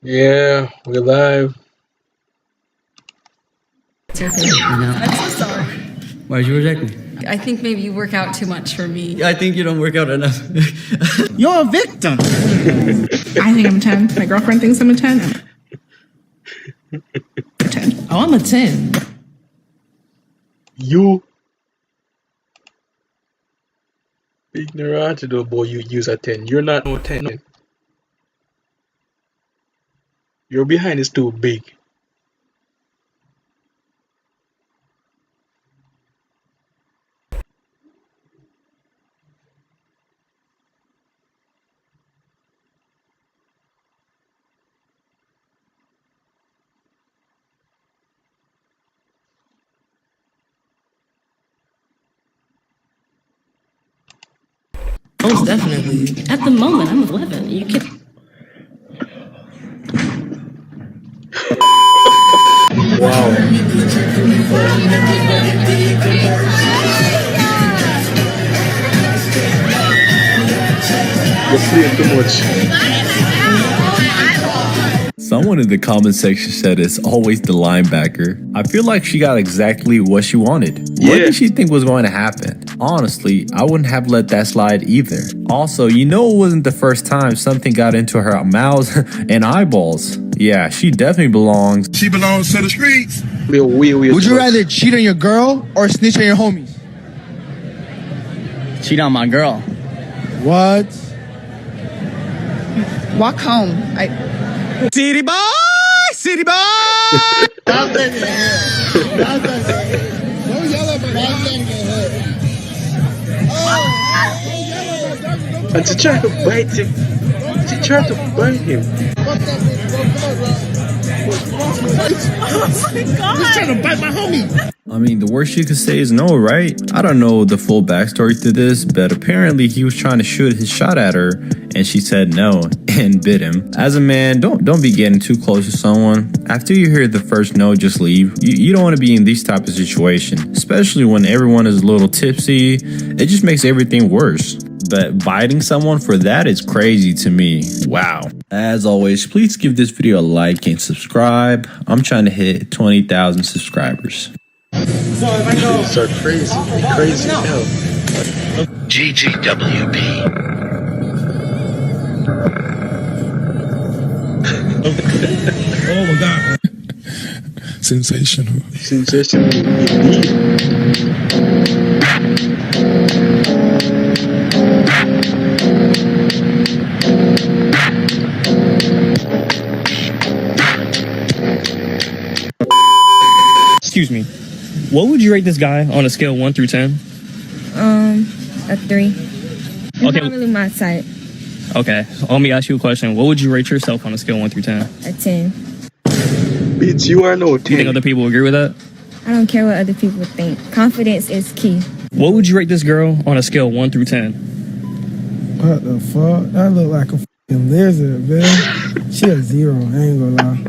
Yeah, we're live. It's your favorite. I'm so sorry. Why'd you reject me? I think maybe you work out too much for me. I think you don't work out enough. You're a victim. I think I'm 10. My girlfriend thinks I'm a 10. I'm a 10. Oh, I'm a 10. You ignorant to the boy you use a 10. You're not no 10. Your behind is too big. Most definitely. At the moment, I'm 11. You can. Wow. You're playing too much. Someone in the comment section said it's always the linebacker. I feel like she got exactly what she wanted. What did she think was going to happen? Honestly, I wouldn't have let that slide either. Also, you know it wasn't the first time something got into her mouth and eyeballs. Yeah, she definitely belongs. She belongs to the streets. Would you rather cheat on your girl or snitch on your homies? Cheat on my girl. What? Walk home. City boy! City boy! Don't get hurt. Don't yell at me. And she tried to bite him. She tried to bite him. He's trying to bite my homie. I mean, the worst you could say is no, right? I don't know the full backstory to this, but apparently he was trying to shoot his shot at her, and she said no and bit him. As a man, don't be getting too close to someone. After you hear the first no, just leave. You don't want to be in these type of situations, especially when everyone is a little tipsy. It just makes everything worse. But biting someone for that is crazy to me. Wow. As always, please give this video a like and subscribe. I'm trying to hit 20,000 subscribers. These are crazy. Crazy hell. GGWP. Oh my God. Sensational. Sensational indeed. Excuse me. What would you rate this guy on a scale of 1 through 10? A 3. It's Okay. not really my type. Okay. Let me ask you a question. What would you rate yourself on a scale of 1 through 10? A 10. Bitch, you are no 10. Do you think other people agree with that? I don't care what other people think. Confidence is key. What would you rate this girl on a scale of 1 through 10? What the fuck? That look like a fucking lizard, man. She a 0, I ain't gonna lie.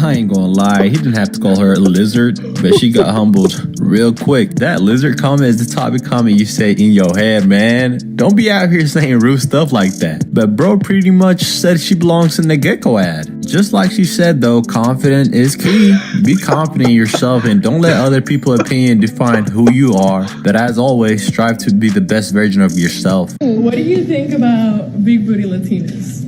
I ain't gonna lie, he didn't have to call her a lizard, but she got humbled real quick. That lizard comment is the topic comment you say in your head, man. Don't be out here saying rude stuff like that. But bro pretty much said she belongs in the gecko ad. Just like she said though, confident is key. Be confident in yourself and don't let other people's opinion define who you are. But as always, strive to be the best version of yourself. What do you think about big booty Latinas?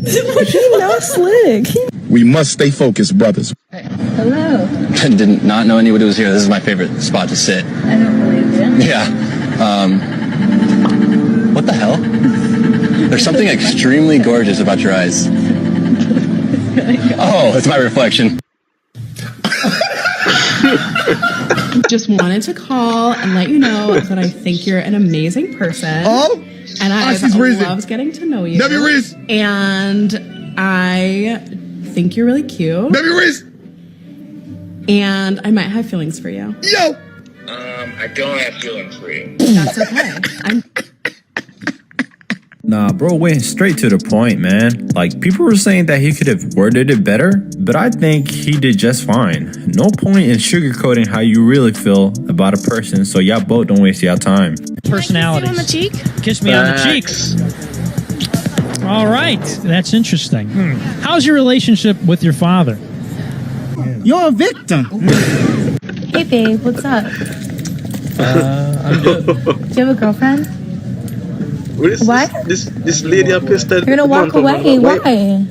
He's not slick. We must stay focused, brothers. Hello. I did not know anybody was here. This is my favorite spot to sit. I don't believe it. Yeah. What the hell? There's something extremely gorgeous about your eyes. Oh, it's my reflection. Just wanted to call and let you know that I think you're an amazing person. Oh? And I she's reason. loved getting to know you. W. Reese. And I think you're really cute. W. Reese. And I might have feelings for you. Yo. I don't have feelings for you. That's okay. Nah, bro went straight to the point, man. Like, people were saying that he could have worded it better, but I think he did just fine. No point in sugarcoating how you really feel about a person, so y'all both don't waste y'all time. Personality. On the cheek? Kiss me on the cheeks. All right, that's interesting. How's your relationship with your father? You're a victim. Hey, babe, what's up? I'm good. Do you have a girlfriend? What? This lady up here started. You're gonna walk away. Why?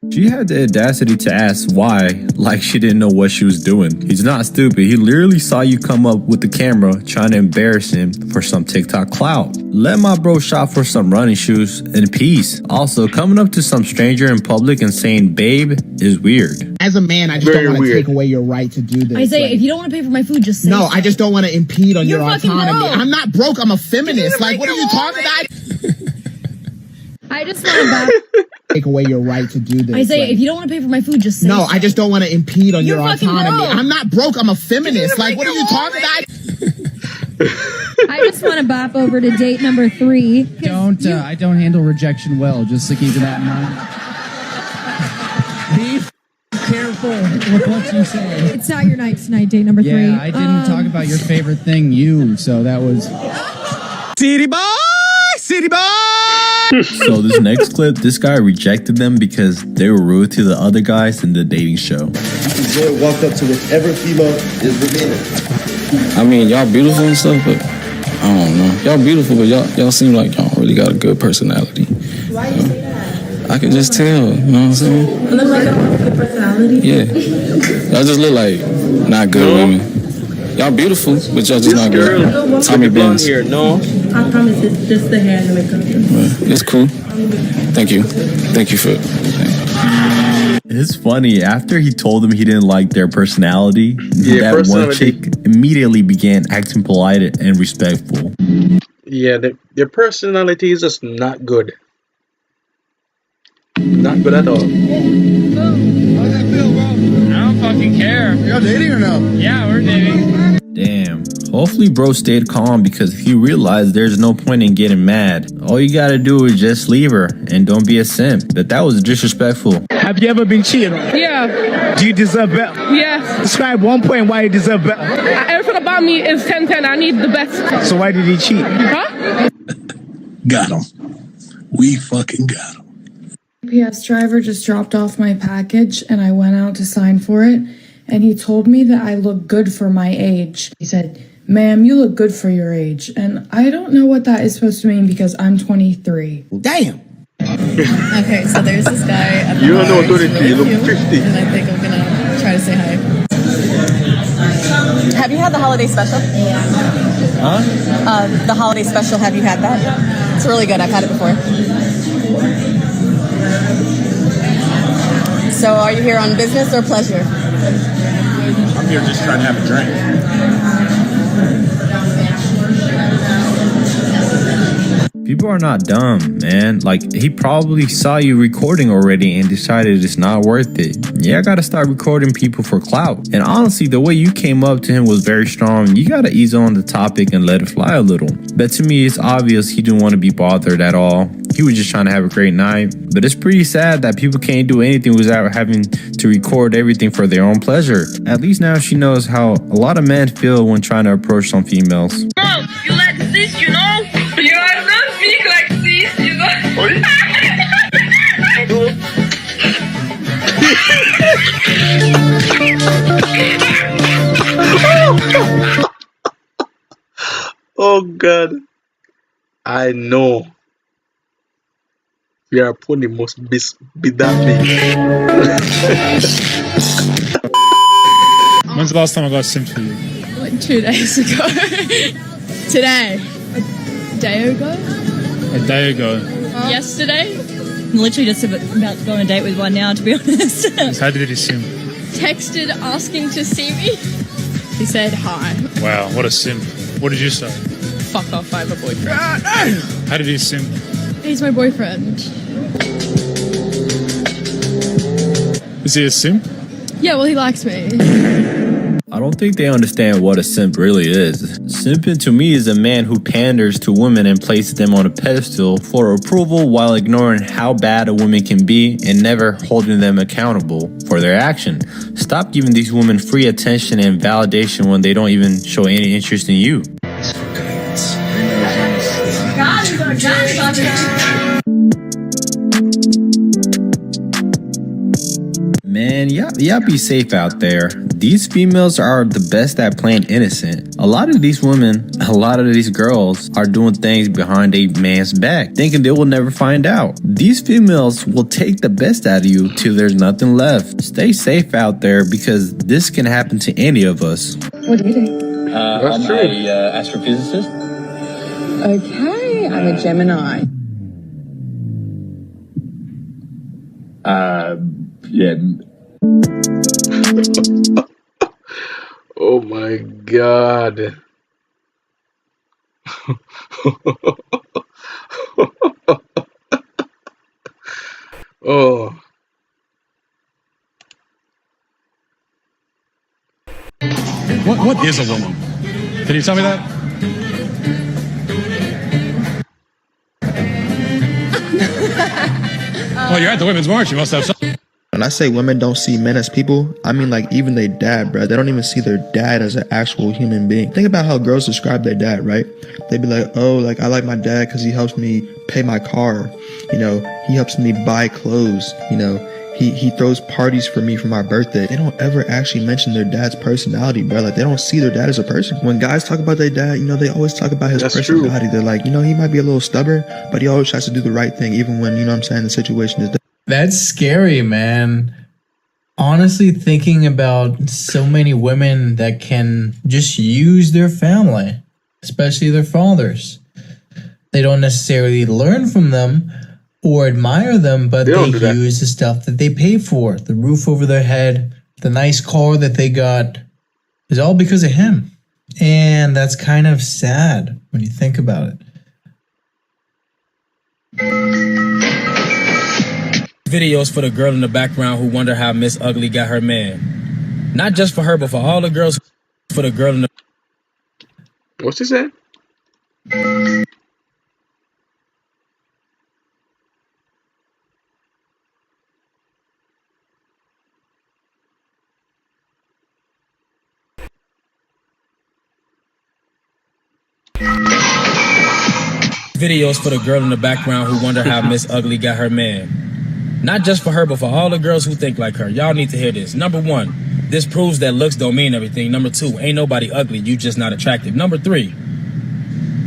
She had the audacity to ask why, like she didn't know what she was doing. He's not stupid. He literally saw you come up with the camera trying to embarrass him for some TikTok clout. Let my bro shop for some running shoes in peace. Also, coming up to some stranger in public and saying babe is weird. As a man, I just don't want to take away your right to do this. Isaiah, if you don't want to pay for my food, just say No, so. I just don't want to impede on your fucking autonomy. broke. I'm not broke. I'm a feminist. Like, what are you talking about? I just want to Take away your right to do this. Isaiah, Like, if you don't want to pay for my food, just say no, so. I just don't want to impede on your fucking autonomy. broke. I'm not broke. I'm a feminist. Like, what are you talking about? I just want to bop over to date number 3. I don't handle rejection well, just to keep that in mind. Be careful with what you say. It's not your night tonight, date number 3. Yeah, I didn't talk about your favorite thing, so that was... City boy! City boy! So this next clip, this guy rejected them because they were rude to the other guys in the dating show. Enjoy walk up to whichever female is revealing. I mean, y'all beautiful and stuff, but I don't know. Y'all beautiful, but y'all seem like y'all really got a good personality. Why do you say that? I can just tell, you know what I'm saying? I look like I have a good personality? Yeah. Y'all just look like not good women. Y'all beautiful, but y'all just not good. Tommy Benz. Here, no. I promise it's just the hair and the makeup. It's cool. Thank you. Thank you for it. It's funny, after he told them he didn't like their personality, that one personality. chick immediately began acting polite and respectful. Yeah, their personality is just not good. Not good at all. I don't fucking care. Y'all dating or no? Yeah, we're dating. Damn. Hopefully bro stayed calm because he realized there's no point in getting mad. All you gotta do is just leave her and don't be a simp. But that was disrespectful. Have you ever been cheated on? Yeah. Do you deserve better? Yes. Describe one point why you deserve better. Everything about me is 10-10. I need the best. So why did he cheat? Huh? Got him. We fucking got him. UPS driver just dropped off my package and I went out to sign for it. And he told me that I look good for my age. He said, "Ma'am, you look good for your age." And I don't know what that is supposed to mean because I'm 23. Damn. Okay, so there's this guy at the You don't know bar, he's 23, you look cute, 50. And I think I'm gonna try to say hi. Have you had the holiday special? Huh? The holiday special, have you had that? It's really good. I've had it before. So are you here on business or pleasure? I'm here just trying to have a drink. People are not dumb, man. Like, he probably saw you recording already and decided it's not worth it. Yeah, I gotta start recording people for clout. And honestly, the way you came up to him was very strong. You gotta ease on the topic and let it fly a little. But to me, it's obvious he didn't want to be bothered at all. He was just trying to have a great night. But it's pretty sad that people can't do anything without having to record everything for their own pleasure. At least now she knows how a lot of men feel when trying to approach some females. No, you like this, you know? You are not big like this, you know? Oh God. I know. We are putting must be that big. When's the last time I got simped for you? Like 2 days ago. Today. A day ago? A day ago. Yesterday? I'm literally just about to go on a date with one now, to be honest. How did he simp? Texted asking to see me. He said hi. Wow, what a simp. What did you say? Fuck off, I have a boyfriend. How did he simp? He's my boyfriend. Is he a simp? Yeah, well, he likes me. I don't think they understand what a simp really is. Simping to me is a man who panders to women and places them on a pedestal for approval while ignoring how bad a woman can be and never holding them accountable for their action. Stop giving these women free attention and validation when they don't even show any interest in you. And y'all be safe out there. These females are the best at playing innocent. A lot of these women, a lot of these girls are doing things behind a man's back, thinking they will never find out. These females will take the best out of you till there's nothing left. Stay safe out there because this can happen to any of us. What do you do? I'm a astrophysicist. Okay, I'm a Gemini. Yeah. Oh my god. Oh. What is a woman? Can you tell me that? Well, you're at the Women's March. You must have something. When I say women don't see men as people, I mean like even their dad, bro. They don't even see their dad as an actual human being. Think about how girls describe their dad, right? They be like, oh, like I like my dad because he helps me pay my car. You know, he helps me buy clothes. You know, he throws parties for me for my birthday. They don't ever actually mention their dad's personality, bro. Like they don't see their dad as a person. When guys talk about their dad, you know, they always talk about his personality. True. They're like, you know, he might be a little stubborn, but he always tries to do the right thing, even when, you know what I'm saying, the situation is. That's scary, man. Honestly, thinking about so many women that can just use their family, especially their fathers. They don't necessarily learn from them or admire them, but they use the stuff that they pay for. The roof over their head, the nice car that they got is all because of him. And that's kind of sad when you think about it. Videos for the girl in the background who wonder how Miss Ugly got her man. Not just for her, but for all the girls. For the girl in the... What's he saying? Videos for the girl in the background who wonder how Miss Ugly got her man. Not just for her, but for all the girls who think like her. Y'all need to hear this. Number one, this proves that looks don't mean everything. Number two, ain't nobody ugly, you just not attractive. Number three,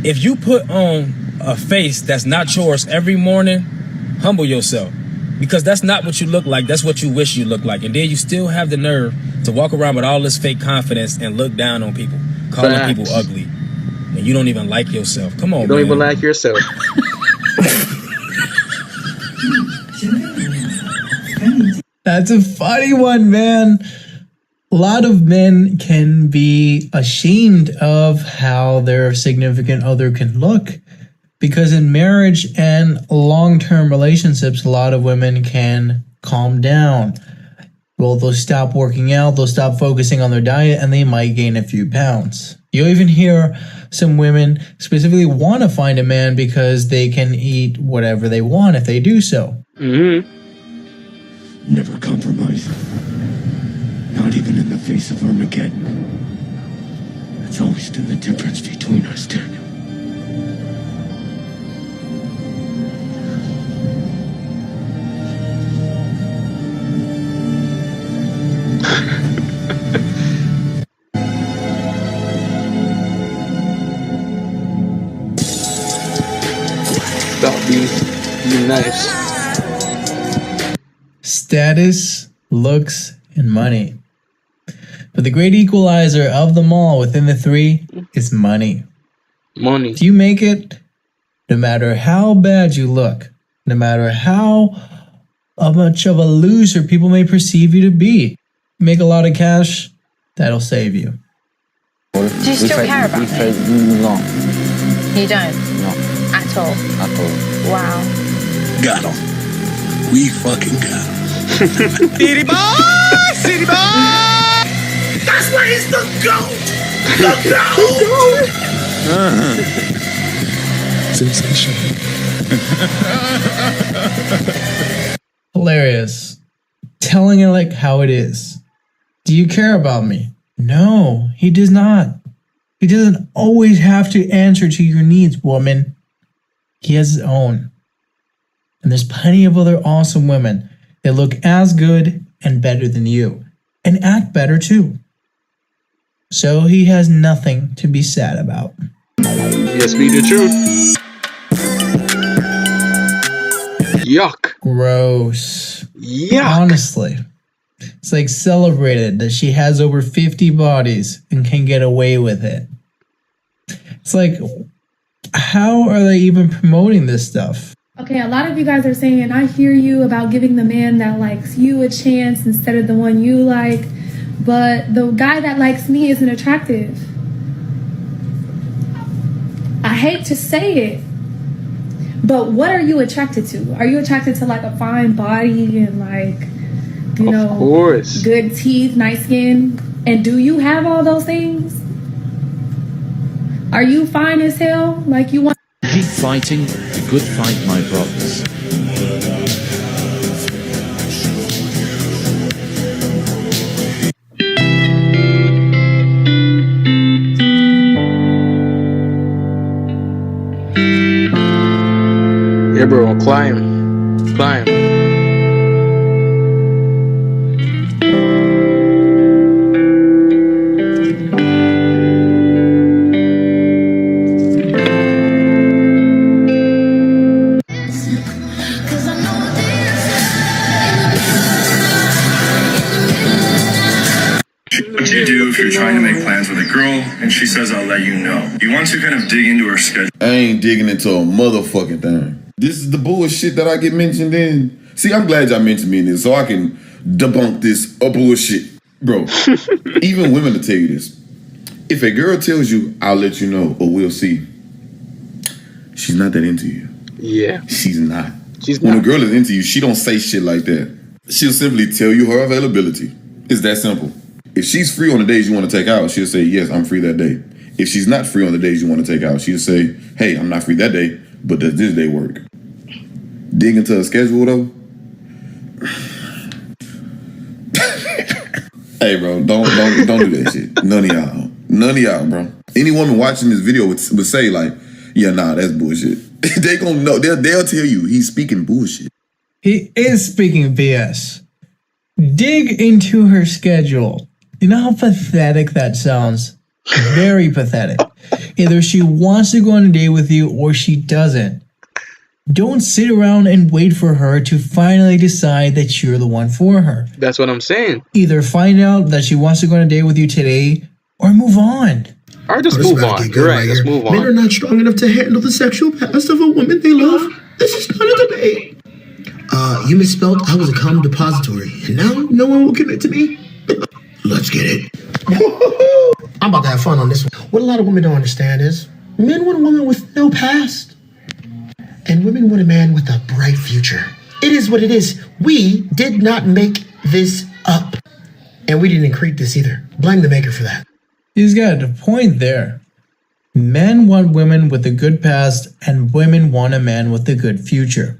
if you put on a face that's not yours every morning, humble yourself. Because that's not what you look like, that's what you wish you looked like. And then you still have the nerve to walk around with all this fake confidence and look down on people, calling people ugly. And you don't even like yourself. Come on, you don't even like yourself. That's a funny one, man. A lot of men can be ashamed of how their significant other can look. Because in marriage and long-term relationships, a lot of women can calm down. Well, they'll stop working out, they'll stop focusing on their diet, and they might gain a few pounds. You'll even hear some women specifically want to find a man because they can eat whatever they want if they do so. Mm-hmm. Never compromise. Not even in the face of Armageddon. That's always been the difference between us, Daniel. Stop being nice. Status, looks, and money. But the great equalizer of them all within the three is money. Money. If you make it, no matter how bad you look, no matter how much of a loser people may perceive you to be, make a lot of cash, that'll save you. Do you still care about me? No. You don't? No. At all? At all. Wow. Got him. We fucking got him. City boy! City boy! That's why he's the GOAT! The GOAT! Sensational. Hilarious. Telling it like how it is. Do you care about me? No, he does not. He doesn't always have to answer to your needs, woman. He has his own. And there's plenty of other awesome women that look as good, and better than you, and act better too. So he has nothing to be sad about. Yes, be the truth. Yuck. Gross. Yuck. Honestly. It's like celebrated that she has over 50 bodies and can get away with it. It's like, how are they even promoting this stuff? Okay, a lot of you guys are saying, I hear you about giving the man that likes you a chance instead of the one you like, but the guy that likes me isn't attractive. I hate to say it, but what are you attracted to? Are you attracted to like a fine body and like, you know, of course, good teeth, nice skin? And do you have all those things? Are you fine as hell? Like you want? Keep fighting the good fight, my brothers. Yeah, bro, climb. Climb. What do you do if you're trying to make plans with a girl and she says, I'll let you know? You want to kind of dig into her schedule. I ain't digging into a motherfucking thing. This is the bullshit that I get mentioned in. See, I'm glad y'all mentioned me in this so I can debunk this bullshit. Bro, even women will tell you this. If a girl tells you, I'll let you know or we'll see, she's not that into you. Yeah. She's not. When a girl is into you, she don't say shit like that. She'll simply tell you her availability. It's that simple. If she's free on the days you want to take out, she'll say, yes, I'm free that day. If she's not free on the days you want to take out, she'll say, hey, I'm not free that day, but does this day work? Dig into her schedule, though. Hey, bro, don't do that shit. None of y'all, bro. Any woman watching this video would say, like, yeah, nah, that's bullshit. They gonna know. They'll tell you he's speaking bullshit. He is speaking BS. Dig into her schedule. You know how pathetic that sounds? Very pathetic. Either she wants to go on a date with you or she doesn't. Don't sit around and wait for her to finally decide that you're the one for her. That's what I'm saying. Either find out that she wants to go on a date with you today or move on. Or just move on. You're right, let's move on. Men are not strong enough to handle the sexual past of a woman they love. This is not a debate. You misspelled I was a common depository, and now no one will commit to me. Let's get it. I'm about to have fun on this one. What a lot of women don't understand is men want a woman with no past, and women want a man with a bright future. It is what it is. We did not make this up, and we didn't create this either. Blame the maker for that. He's got a point there. Men want women with a good past, and women want a man with a good future.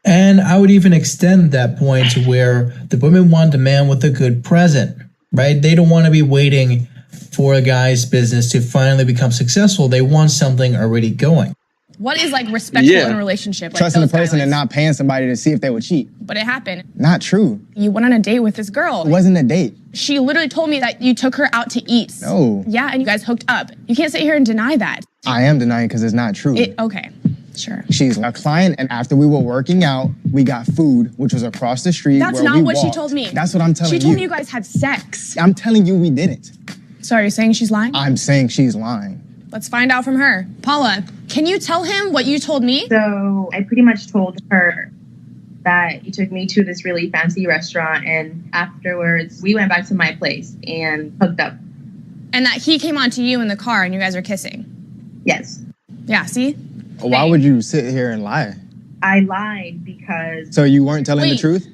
And I would even extend that point to where the women want a man with a good present, right? They don't want to be waiting for a guy's business to finally become successful. They want something already going. What is like respectful in a relationship? Like trusting the person and not paying somebody to see if they would cheat. But it happened. Not true. You went on a date with this girl. It wasn't a date. She literally told me that you took her out to eat. No. Yeah, and you guys hooked up. You can't sit here and deny that. I am denying because it's not true. Okay, sure. She's a client, and after we were working out, we got food, which was across the street. That's where not we what she walked. told me. That's what I'm telling you. She told me you guys had sex. I'm telling you we didn't. So are you saying she's lying? I'm saying she's lying. Let's find out from her. Paula, can you tell him what you told me? So I pretty much told her that you took me to this really fancy restaurant, and afterwards we went back to my place and hooked up. And that he came on to you in the car and you guys are kissing? Yes. Yeah, see? Why would you sit here and lie? I lied because... So you weren't telling the truth?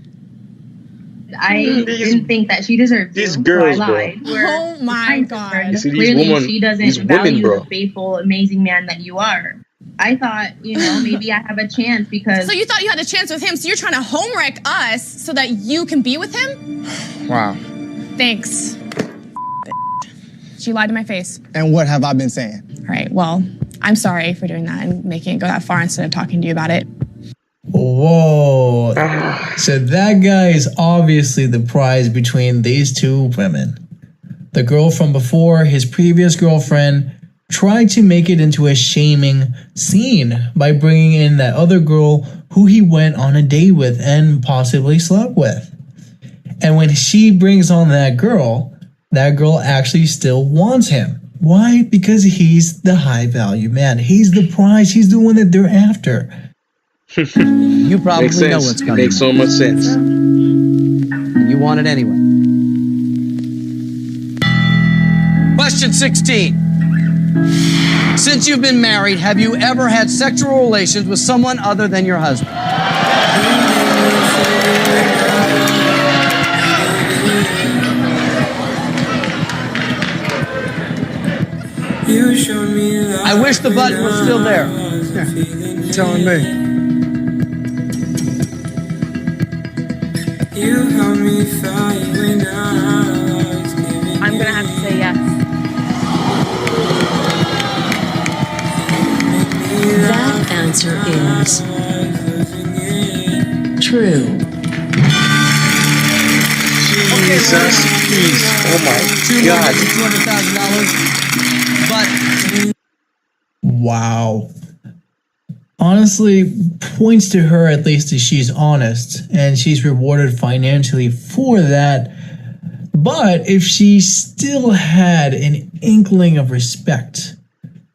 I didn't think that she deserved to. These girls, so I lied. bro. Oh my God. You see, Clearly, she doesn't value bro. the faithful, amazing man that you are. I thought, maybe I have a chance because... So you thought you had a chance with him, so you're trying to home wreck us so that you can be with him? Wow. Thanks. She lied to my face. And what have I been saying? All right, well, I'm sorry for doing that and making it go that far instead of talking to you about it. Whoa. So that guy is obviously the prize between these two women. The girl from before, his previous girlfriend, tried to make it into a shaming scene by bringing in that other girl who he went on a date with and possibly slept with. And when she brings on that girl actually still wants him. Why? Because he's the high value man. He's the prize. He's the one that they're after. You probably Makes know sense. what's It coming. makes so much sense. And you want it anyway. Question 16. Since you've been married, have you ever had sexual relations with someone other than your husband? I wish the button was still there. Yeah. Telling me. I'm gonna have to say yes. That answer is true. Jesus. Oh my God. $200,000. But Wow. Honestly, points to her at least that she's honest and she's rewarded financially for that. But if she still had an inkling of respect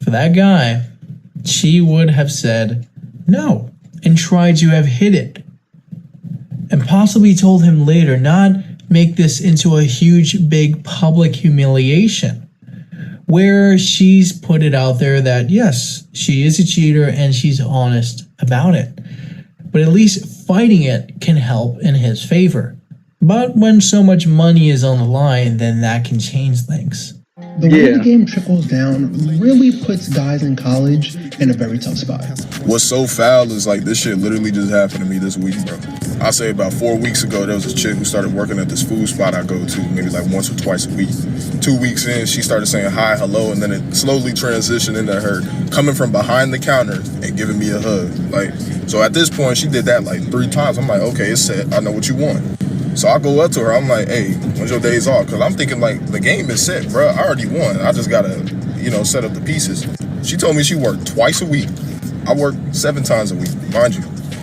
for that guy, she would have said no and tried to have hid it. And possibly told him later, not make this into a huge, big public humiliation. Where she's put it out there that yes, she is a cheater and she's honest about it. But at least fighting it can help in his favor. But when so much money is on the line, then that can change things. The way the game trickles down really puts guys in college in a very tough spot. What's so foul is like this shit literally just happened to me this week, bro. I say about 4 weeks ago, there was a chick who started working at this food spot I go to maybe like once or twice a week. 2 weeks in, she started saying hi, hello, and then it slowly transitioned into her coming from behind the counter and giving me a hug. Like, so at this point, she did that like 3 times. I'm like, okay, it's set. I know what you want. So I go up to her. I'm like, hey, when's your days off? Because I'm thinking like the game is set, bro. I already won. I just got to, set up the pieces. She told me she worked twice a week. I work 7 times a week, mind you.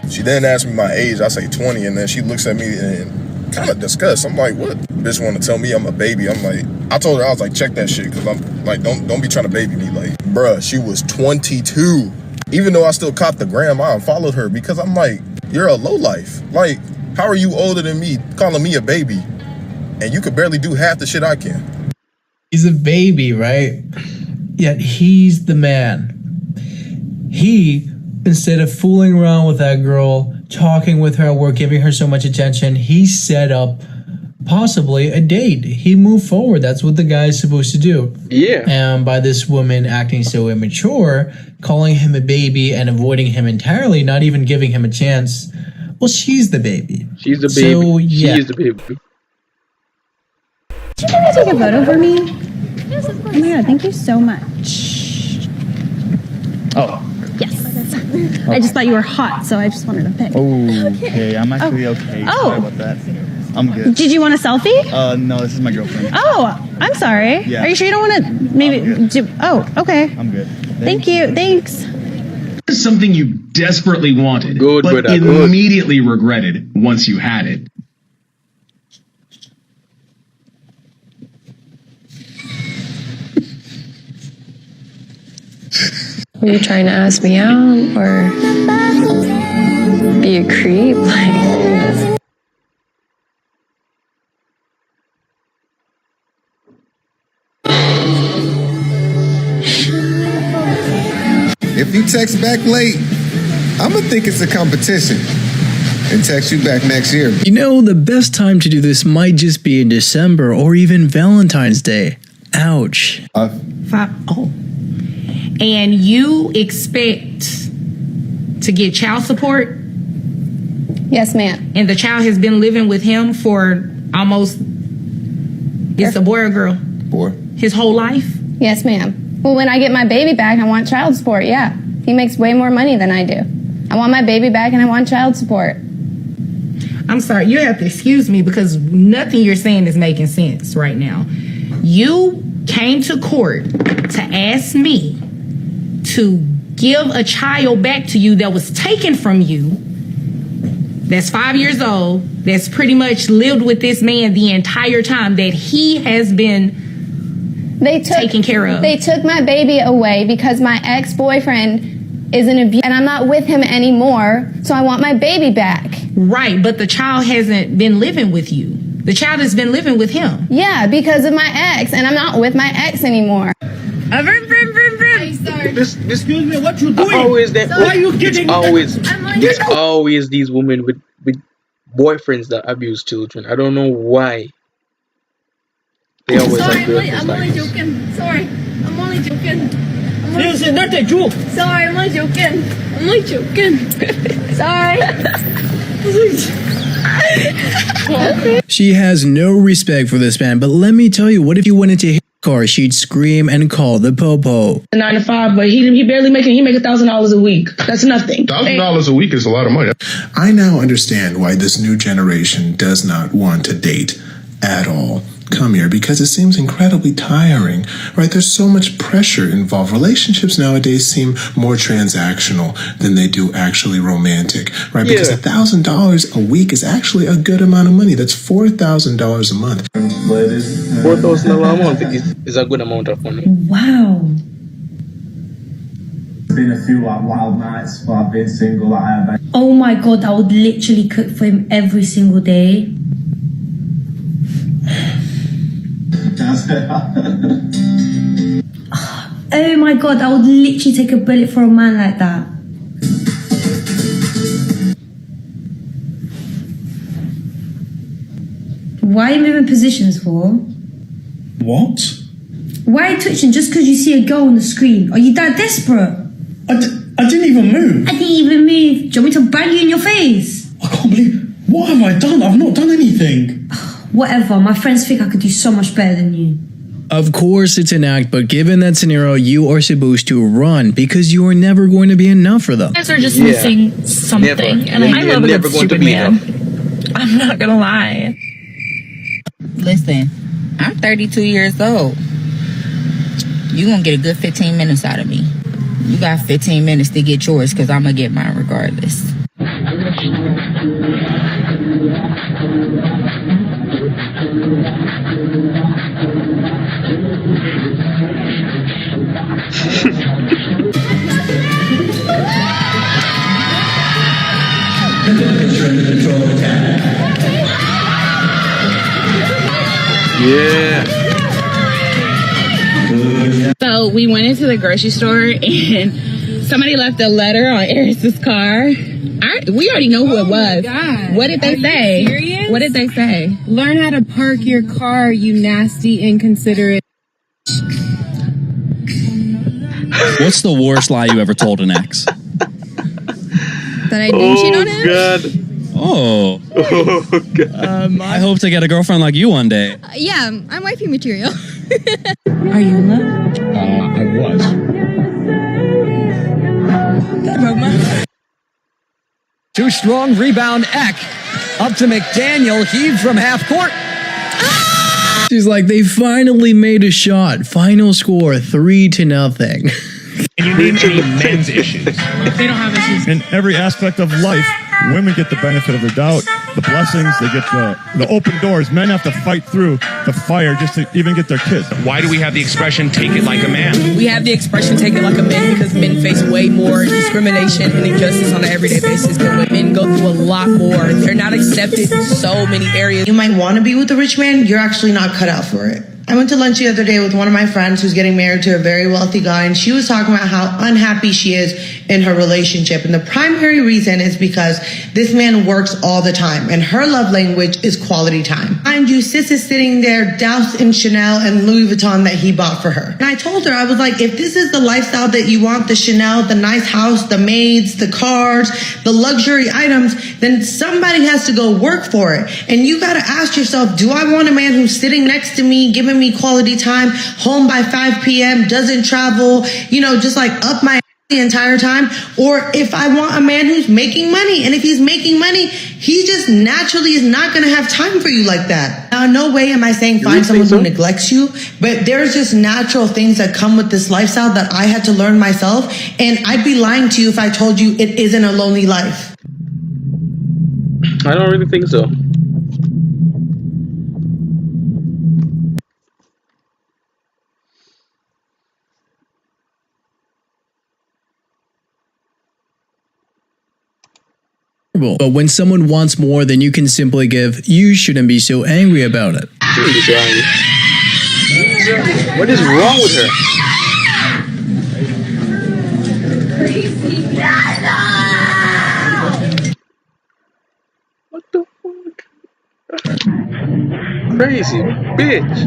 She then asked me my age. I say 20, and then she looks at me and kind of disgust. I'm like, what? Bitch want to tell me I'm a baby. I'm like, I told her, I was like, check that shit, because I'm like, don't be trying to baby me. Like, bruh, she was 22. Even though I still copped the gram, I unfollowed her because I'm like, you're a lowlife. Like, how are you older than me, calling me a baby, and you could barely do half the shit I can? He's a baby, right? Yet he's the man. He, instead of fooling around with that girl, talking with her at work, giving her so much attention, he set up possibly a date. He moved forward. That's what the guy is supposed to do. Yeah. And by this woman acting so immature, calling him a baby and avoiding him entirely, not even giving him a chance, well, she's the baby. She's the baby. So, yeah. She's the baby. Could you maybe take a photo for me? Yes, of course. Oh my god, thank you so much. Oh. Yes. I just thought you were hot, so I just wanted to pick. Okay, I'm actually okay. Oh. Sorry about that. I'm good. Did you want a selfie? No, this is my girlfriend. Oh, I'm sorry. Yeah. Are you sure you don't want to maybe do... Oh, okay. I'm good. Thank you. Thanks. Something you desperately wanted, but immediately regretted once you had it. Were you trying to ask me out or be a creep? If you text back late, I'ma think it's a competition and text you back next year. You know, the best time to do this might just be in December or even Valentine's Day. Ouch. And you expect to get child support? Yes, ma'am. And the child has been living with him for almost, it's a boy or girl? Boy. His whole life? Yes, ma'am. Well, when I get my baby back, I want child support, yeah. He makes way more money than I do. I want my baby back and I want child support. I'm sorry, you have to excuse me because nothing you're saying is making sense right now. You came to court to ask me to give a child back to you that was taken from you, that's 5 years old, that's pretty much lived with this man the entire time that he has been taken care of. They took my baby away because my ex-boyfriend is an abuse and I'm not with him anymore, so I want my baby back. Right, but the child hasn't been living with you. The child has been living with him. Yeah, because of my ex, and I'm not with my ex anymore. Excuse me, what you doing? Always that. Why are you getting? There's always these women with boyfriends that abuse children. I don't know why. They always have girlfriends. I'm only joking. Sorry, I'm only joking. This is not a joke. Sorry, I'm only joking. I'm only joking. Sorry. She has no respect for this man, but let me tell you, what if you went into his car, she'd scream and call the popo. 9 to 5, but he barely make $1,000 a week. That's nothing. $1,000 a week is a lot of money. I now understand why this new generation does not want to date at all. Come here, because it seems incredibly tiring, right? There's so much pressure involved. Relationships nowadays seem more transactional than they do actually romantic, right? Because $1,000 a week is actually a good amount of money. That's $4,000 a month. $4,000 a month is a good amount of money. Wow. Been a few wild nights while I've been single. Oh my God, I would literally cook for him every single day. Oh my God, I would literally take a bullet for a man like that. Why are you moving positions for? What? Why are you touching just because you see a girl on the screen? Are you that desperate? I didn't even move. I didn't even move. Do you want me to bang you in your face? I can't believe... What have I done? I've not done anything. Whatever, my friends think I could do so much better than you. Of course it's an act, but given that scenario, you are supposed to run because you are never going to be enough for them. You guys are just missing something, and I love a good stupid man. I'm not gonna lie. Listen, I'm 32 years old. You gonna get a good 15 minutes out of me. You got 15 minutes to get yours because I'm gonna get mine regardless. Yeah. So we went into the grocery store and somebody left a letter on Eris's car. We already know who it was. God. What did they say? Serious? What did they say? Learn how to park your car, you nasty, inconsiderate. What's the worst lie you ever told an ex? That I didn't cheat on him? God. Oh. God. I hope to get a girlfriend like you one day. Yeah, I'm wifey material. Are you in love? I was. Too strong, rebound, Eck. Up to McDaniel, heaved from half court. She's like, they finally made a shot. Final score 3-0. Can you name any men's issues? They don't have issues. In every aspect of life, women get the benefit of the doubt, the blessings, they get the open doors. Men have to fight through the fire just to even get their kids. Why do we have the expression, take it like a man? We have the expression, take it like a man, because men face way more discrimination and injustice on an everyday basis than women. Go through a lot more. They're not accepted in so many areas. You might want to be with a rich man, you're actually not cut out for it. I went to lunch the other day with one of my friends who's getting married to a very wealthy guy, and she was talking about how unhappy she is in her relationship. And the primary reason is because this man works all the time, and her love language is quality time. Mind you, sis is sitting there doused in Chanel and Louis Vuitton that he bought for her. And I told her, I was like, if this is the lifestyle that you want, the Chanel, the nice house, the maids, the cars, the luxury items, then somebody has to go work for it. And you got to ask yourself, do I want a man who's sitting next to me, giving me quality time, home by 5 p.m., doesn't travel, just like up my... the entire time, or if I want a man who's making money. And if he's making money, he just naturally is not going to have time for you like that. Now, no way am I saying find someone who neglects you, but there's just natural things that come with this lifestyle that I had to learn myself. And I'd be lying to you if I told you it isn't a lonely life. I don't really think so. But when someone wants more than you can simply give, you shouldn't be so angry about it. What is wrong with her? What the fuck? Crazy bitch.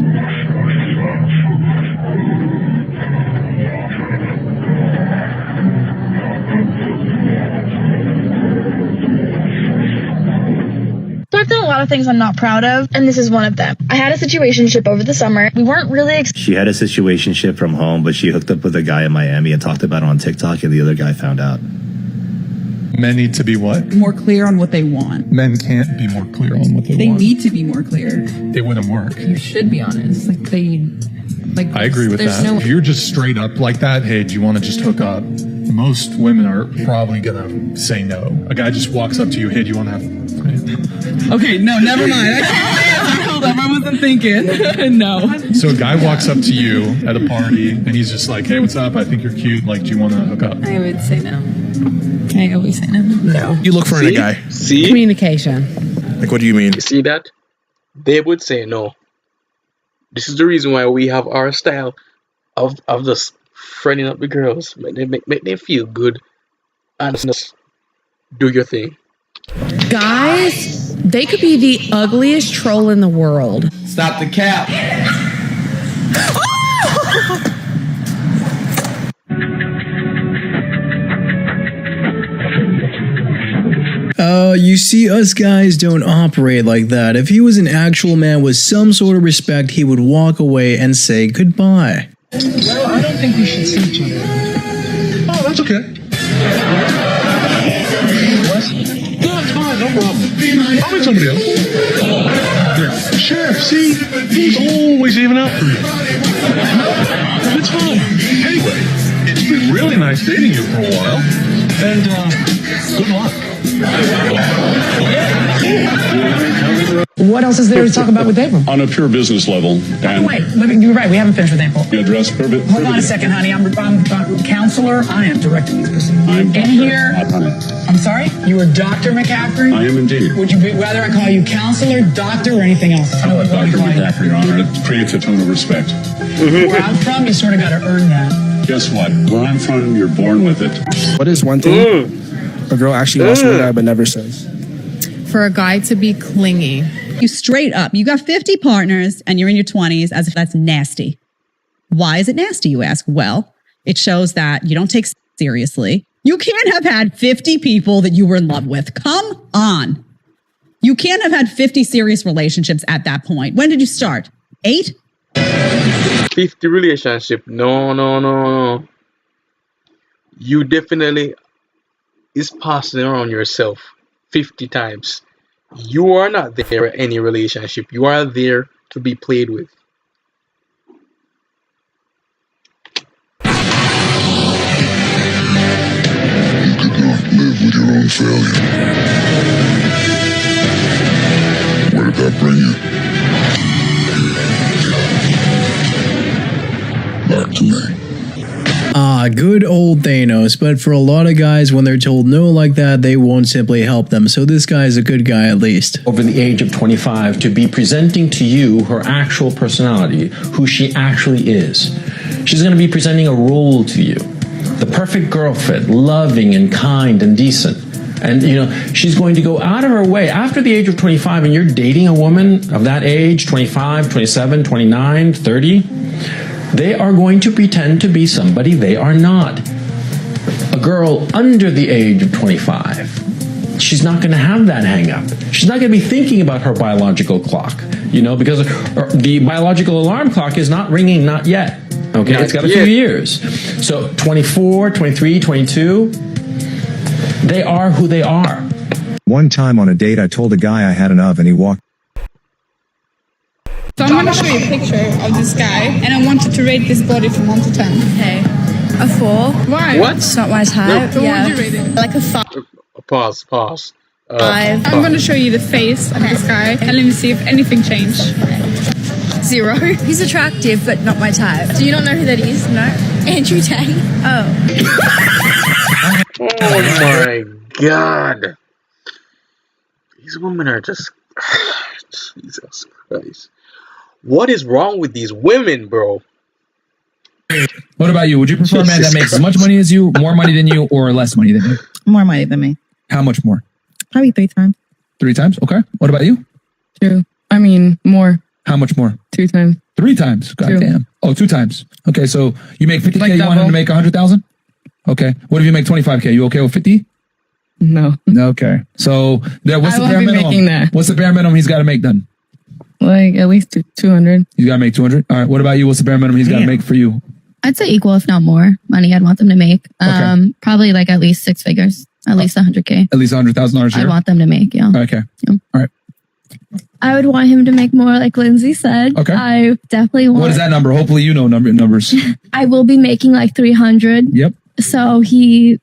I've done a lot of things I'm not proud of, and this is one of them. I had a situationship over the summer. We weren't really She had a situationship from home, but she hooked up with a guy in Miami and talked about it on TikTok, and the other guy found out. Men need to be what? More clear on what they want. Men can't be more clear on what they want. They need to be more clear. It wouldn't work. You should be honest. I agree with that. If you're just straight up like that, hey, do you want to just hook up? Most women are probably gonna say no. A guy just walks up to you, hey, do you want to have... Okay, no, never mind. Hold up, I wasn't thinking. No. So a guy walks up to you at a party and he's just like, hey, what's up? I think you're cute. Like, do you want to hook up? I would say no. I always say no. No. You look for in a guy. See? Communication. Like, what do you mean? You see that? They would say no. This is the reason why we have our style of just friending up the girls. Make them feel good and just do your thing. Guys, they could be the ugliest troll in the world. Stop the cap. You see, us guys don't operate like that. If he was an actual man with some sort of respect, he would walk away and say goodbye. Well, I don't think we should see each other. Oh, that's okay. No, it's fine, no problem. I'll meet somebody else. Yeah. Sheriff, see? He's always even out for you. It's fine. Anyway, it's been really nice dating you for a while. And, good luck. What else is there to talk about with April? On a pure business level. And Wait, you're right. We haven't finished with April. you address private. Hold on a second, honey. I'm counselor. I am directing these proceedings. I'm in here. McCaffrey. I'm sorry. You are Dr. McCaffrey. I am indeed. Would you rather I call you counselor, doctor, or anything else? How about Dr. McCaffrey, Your Honor? It creates a tone of respect. Where I'm from, you sort of got to earn that. Guess what? Where I'm from, you're born with it. What is one thing a girl actually wants from a guy but never says? For a guy to be clingy. You straight up, you got 50 partners and you're in your 20s, as if that's nasty. Why is it nasty, you ask? Well, it shows that you don't take seriously. You can't have had 50 people that you were in love with. Come on. You can't have had 50 serious relationships at that point. When did you start? 8? 50 relationship. No. You definitely is passing around yourself 50 times. You are not there at any relationship. You are there to be played with. You could not live with your own failure. Where did that bring you? Back to me. Ah, good old Thanos, but for a lot of guys, when they're told no like that, they won't simply help them, so this guy is a good guy at least. Over the age of 25, to be presenting to you her actual personality, who she actually is. She's going to be presenting a role to you. The perfect girlfriend, loving and kind and decent. And, she's going to go out of her way after the age of 25, and you're dating a woman of that age, 25, 27, 29, 30, they are going to pretend to be somebody they are not. A girl under the age of 25, she's not going to have that hang up. She's not going to be thinking about her biological clock, because the biological alarm clock is not ringing, not yet. Okay, it's got a few years. So 24, 23, 22, they are who they are. One time on a date, I told a guy I had enough, and he walked. So I'm going to show you a picture of this guy, and I want you to rate this body from 1 to 10. Okay. A 4. Why? What? It's not my type. So Yeah. what would you rate it? Like a 5. Pause. 5. I'm going to show you the face of this guy, and let me see if anything changed. 0. He's attractive, but not my type. Do you not know who that is? No. Andrew Tate. Oh. Oh my God. These women are just... Jesus Christ. What is wrong with these women, bro? What about you? Would you prefer a man that makes as much money as you, more money than you, or less money than you? More money than me. How much more? Probably 3 times. 3 times? Okay. What about you? 2. I mean, more. How much more? 2 times. 3 times. God 2. damn. Oh, 2 times. Okay, so you make 50K, Like you want him to double. make 100,000? Okay. What if you make 25K? You okay with 50? No. Okay. So what's I the won't bare be minimum? making that. What's the bare minimum he's got to make then? Like at least 200. He's got to make 200. All right. What about you? What's the bare minimum he's got to make for you? I'd say equal, if not more, money I'd want them to make. Probably like at least 6 figures. At least 100K. At least $100,000 a year. I'd want them to make, yeah. Okay. Yeah. All right. I would want him to make more, like Lindsay said. Okay. I definitely want. What is that number? Hopefully you know numbers. I will be making like 300. Yep. So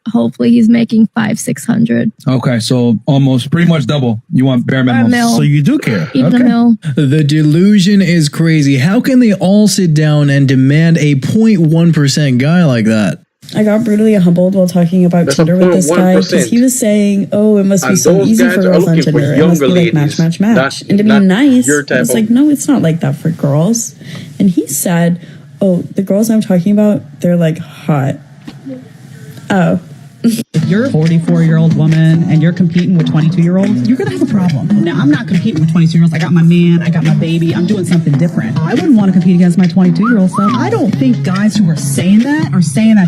hopefully he's making 500-600. Okay, so almost pretty much double. You want bare minimum. mil. So you do care. Keep the mill. The delusion is crazy. How can they all sit down and demand a 0.1% guy like that? I got brutally humbled while talking about That's Tinder with this guy 0.1%. because he was saying, "Oh, it must be And so those easy guys for are girls on looking for Tinder. It must be younger like match, ladies, match, match." not- And to be not nice, your type I was of- like, "No, it's not like that for girls." And he said, "Oh, the girls I'm talking about, they're like hot." Oh. If you're a 44-year-old woman and you're competing with 22-year-olds, you're going to have a problem. Now, I'm not competing with 22-year-olds. I got my man. I got my baby. I'm doing something different. I wouldn't want to compete against my 22-year-old stuff. I don't think guys who are saying that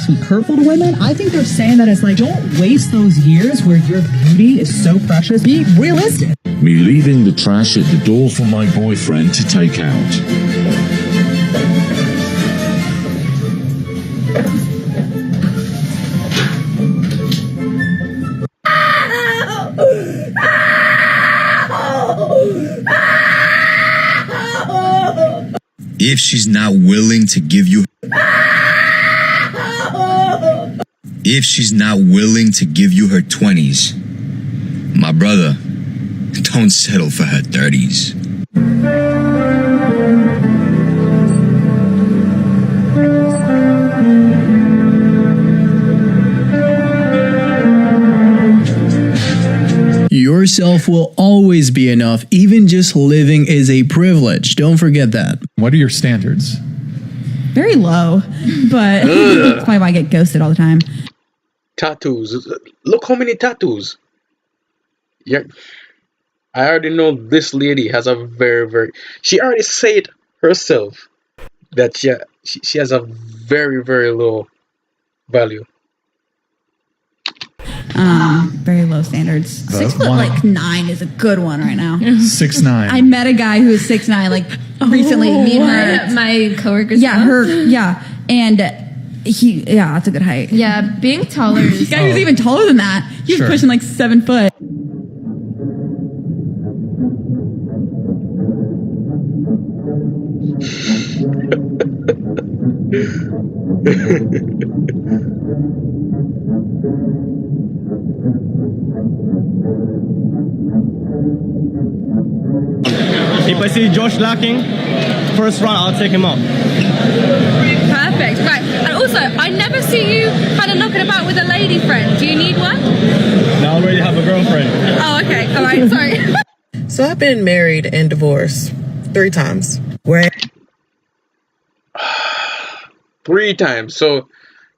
to be hurtful to women. I think they're saying that it's like, don't waste those years where your beauty is so precious. Be realistic. Me leaving the trash at the door for my boyfriend to take out. If she's not willing to give you her 20s, my brother, don't settle for her 30s. Yourself will always be enough. Even just living is a privilege. Don't forget that. What are your standards? Very low, but that's probably why I get ghosted all the time. Tattoos. Look how many tattoos. Yeah. I already know this lady has a very... She already said herself that she has a very low value. Very low standards. 6 foot like 9 is a good one right now. 6'9". I met a guy who was 6'9" like recently. Me and her, my coworkers. yeah, and that's a good height. Yeah, being taller is. The guy who's even taller than that. He was Sure. pushing like 7 foot. If I see Josh lacking, first round I'll take him out. Perfect. Right. And also, I never see you kind of knocking about with a lady friend. Do you need one? Now I already have a girlfriend. Oh, okay. All right. Sorry. So I've been married and divorced 3 times. Where 3 times. So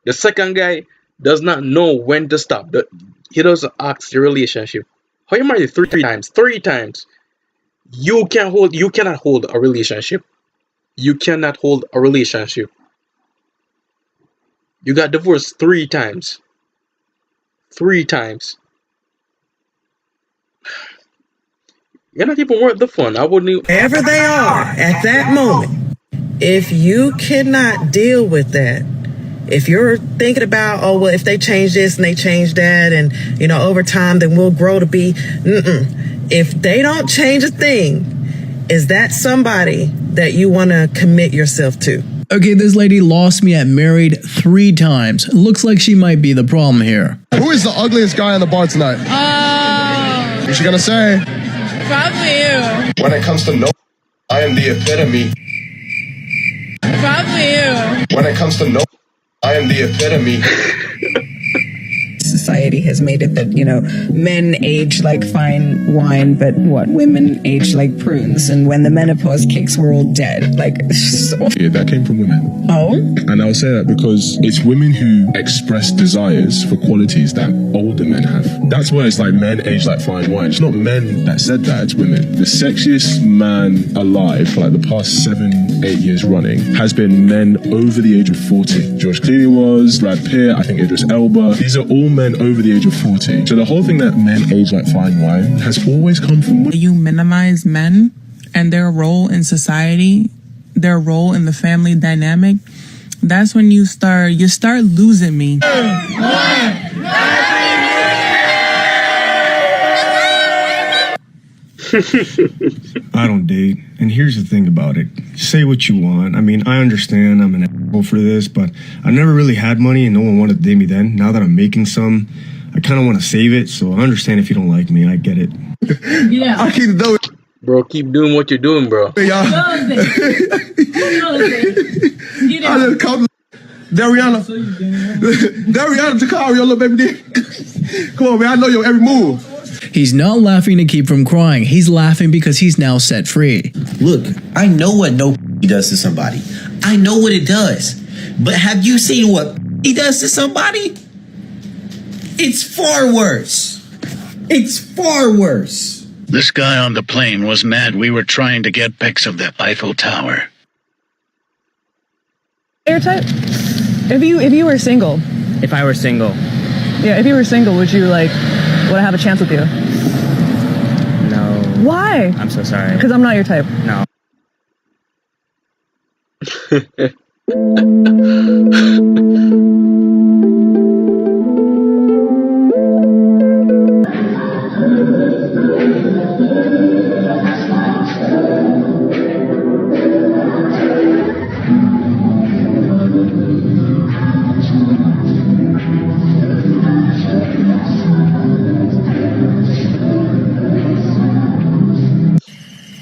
the second guy does not know when to stop. He doesn't ask the relationship. How you married 3 times? 3 times. You cannot hold a relationship. You cannot hold a relationship. You got divorced 3 times. 3 times. You're not even worth the fun. I wouldn't even... wherever they are at that moment, if you cannot deal with that, if you're thinking about, oh, well, if they change this and they change that, and, you know, over time, then we'll grow to be, if they don't change a thing, is that somebody that you want to commit yourself to? Okay, this lady lost me at married 3 times. Looks like she might be the problem here. Who is the ugliest guy in the bar tonight? What's she gonna say? Probably you. When it comes to no, I am the epitome. Probably you. When it comes to no, I am the epitome. Society has made it that, you know, men age like fine wine, but women age like prunes. And when the menopause kicks, we're all dead. Like, so. Yeah, that came from women. Oh? And I'll say that because it's women who express desires for qualities that older men have. That's why it's like men age like fine wine. It's not men that said that, it's women. The sexiest man alive for like the past 7-8 years running has been men over the age of 40. George Clooney was, Brad Pitt, I think Idris Elba. These are all men over the age of 40. So the whole thing that men age like fine wine has always come from women. You minimize men and their role in society, their role in the family dynamic. That's when you start losing me. I don't date, and here's the thing about it. Say what you want. I mean, I understand I'm an asshole for this, but I never really had money and no one wanted to date me then. Now that I'm making some, I kind of want to save it, so I understand if you don't like me. I get it. Yeah. I keep doing it. Bro, keep doing what you're doing, bro. Hey, y'all. I just come. Dariana. Dariana Jacario, little baby dick. Come on, man. I know your every move. He's not laughing to keep from crying. He's laughing because he's now set free. Look, I know what no does to somebody. I know what it does. But have you seen what he does to somebody? It's far worse. It's far worse. This guy on the plane was mad we were trying to get pics of the Eiffel Tower. Airtight? If you were single. If I were single. Yeah, if you were single, would I have a chance with you? No. Why? I'm so sorry. Because I'm not your type. No.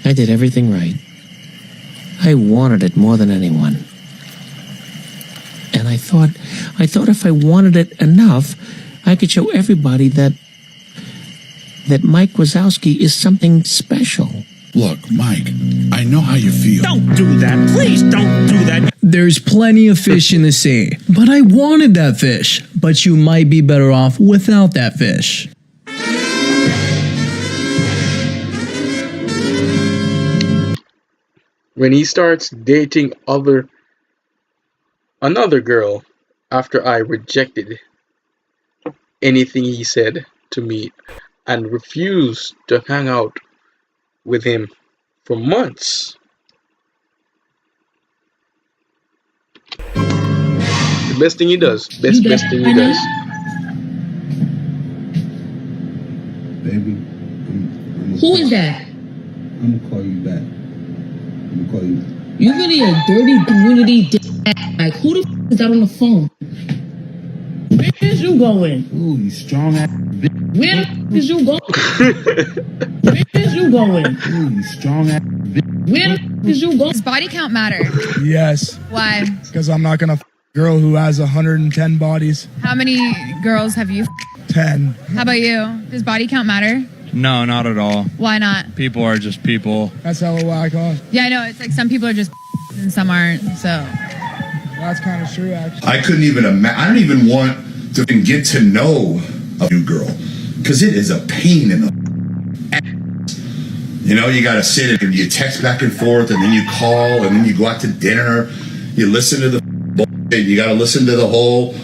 I did everything right. I wanted it more than anyone. And I thought if I wanted it enough, I could show everybody that Mike Wazowski is something special. Look, Mike, I know how you feel. Don't do that. Please don't do that. There's plenty of fish in the sea, but I wanted that fish. But you might be better off without that fish. When he starts dating another girl after I rejected anything he said to me and refused to hang out with him for months. The best thing he does. Best thing he does. Baby, who is that? I'm gonna call you back. I'm gonna call you. You really a dirty community like who the f is that on the phone? Where is you going? Ooh, you strong ass bitch. Where the f is you going? Where is you going? Ooh, you strong ass bitch. Where the f is you going? Does body count matter? Yes. Why? Because I'm not gonna f a girl who has 110 bodies. How many girls have you? 10. How about you? Does body count matter? No, not at all. Why not? People are just people. That's hella whack, huh? Yeah, I know. It's like some people are just and some aren't, so. That's kind of true, actually. I couldn't even imagine. I don't even want to get to know a new girl because it is a pain in the ass. You know, you got to sit and you text back and forth and then you call and then you go out to dinner. You listen to the bullshit. You got to listen to the whole,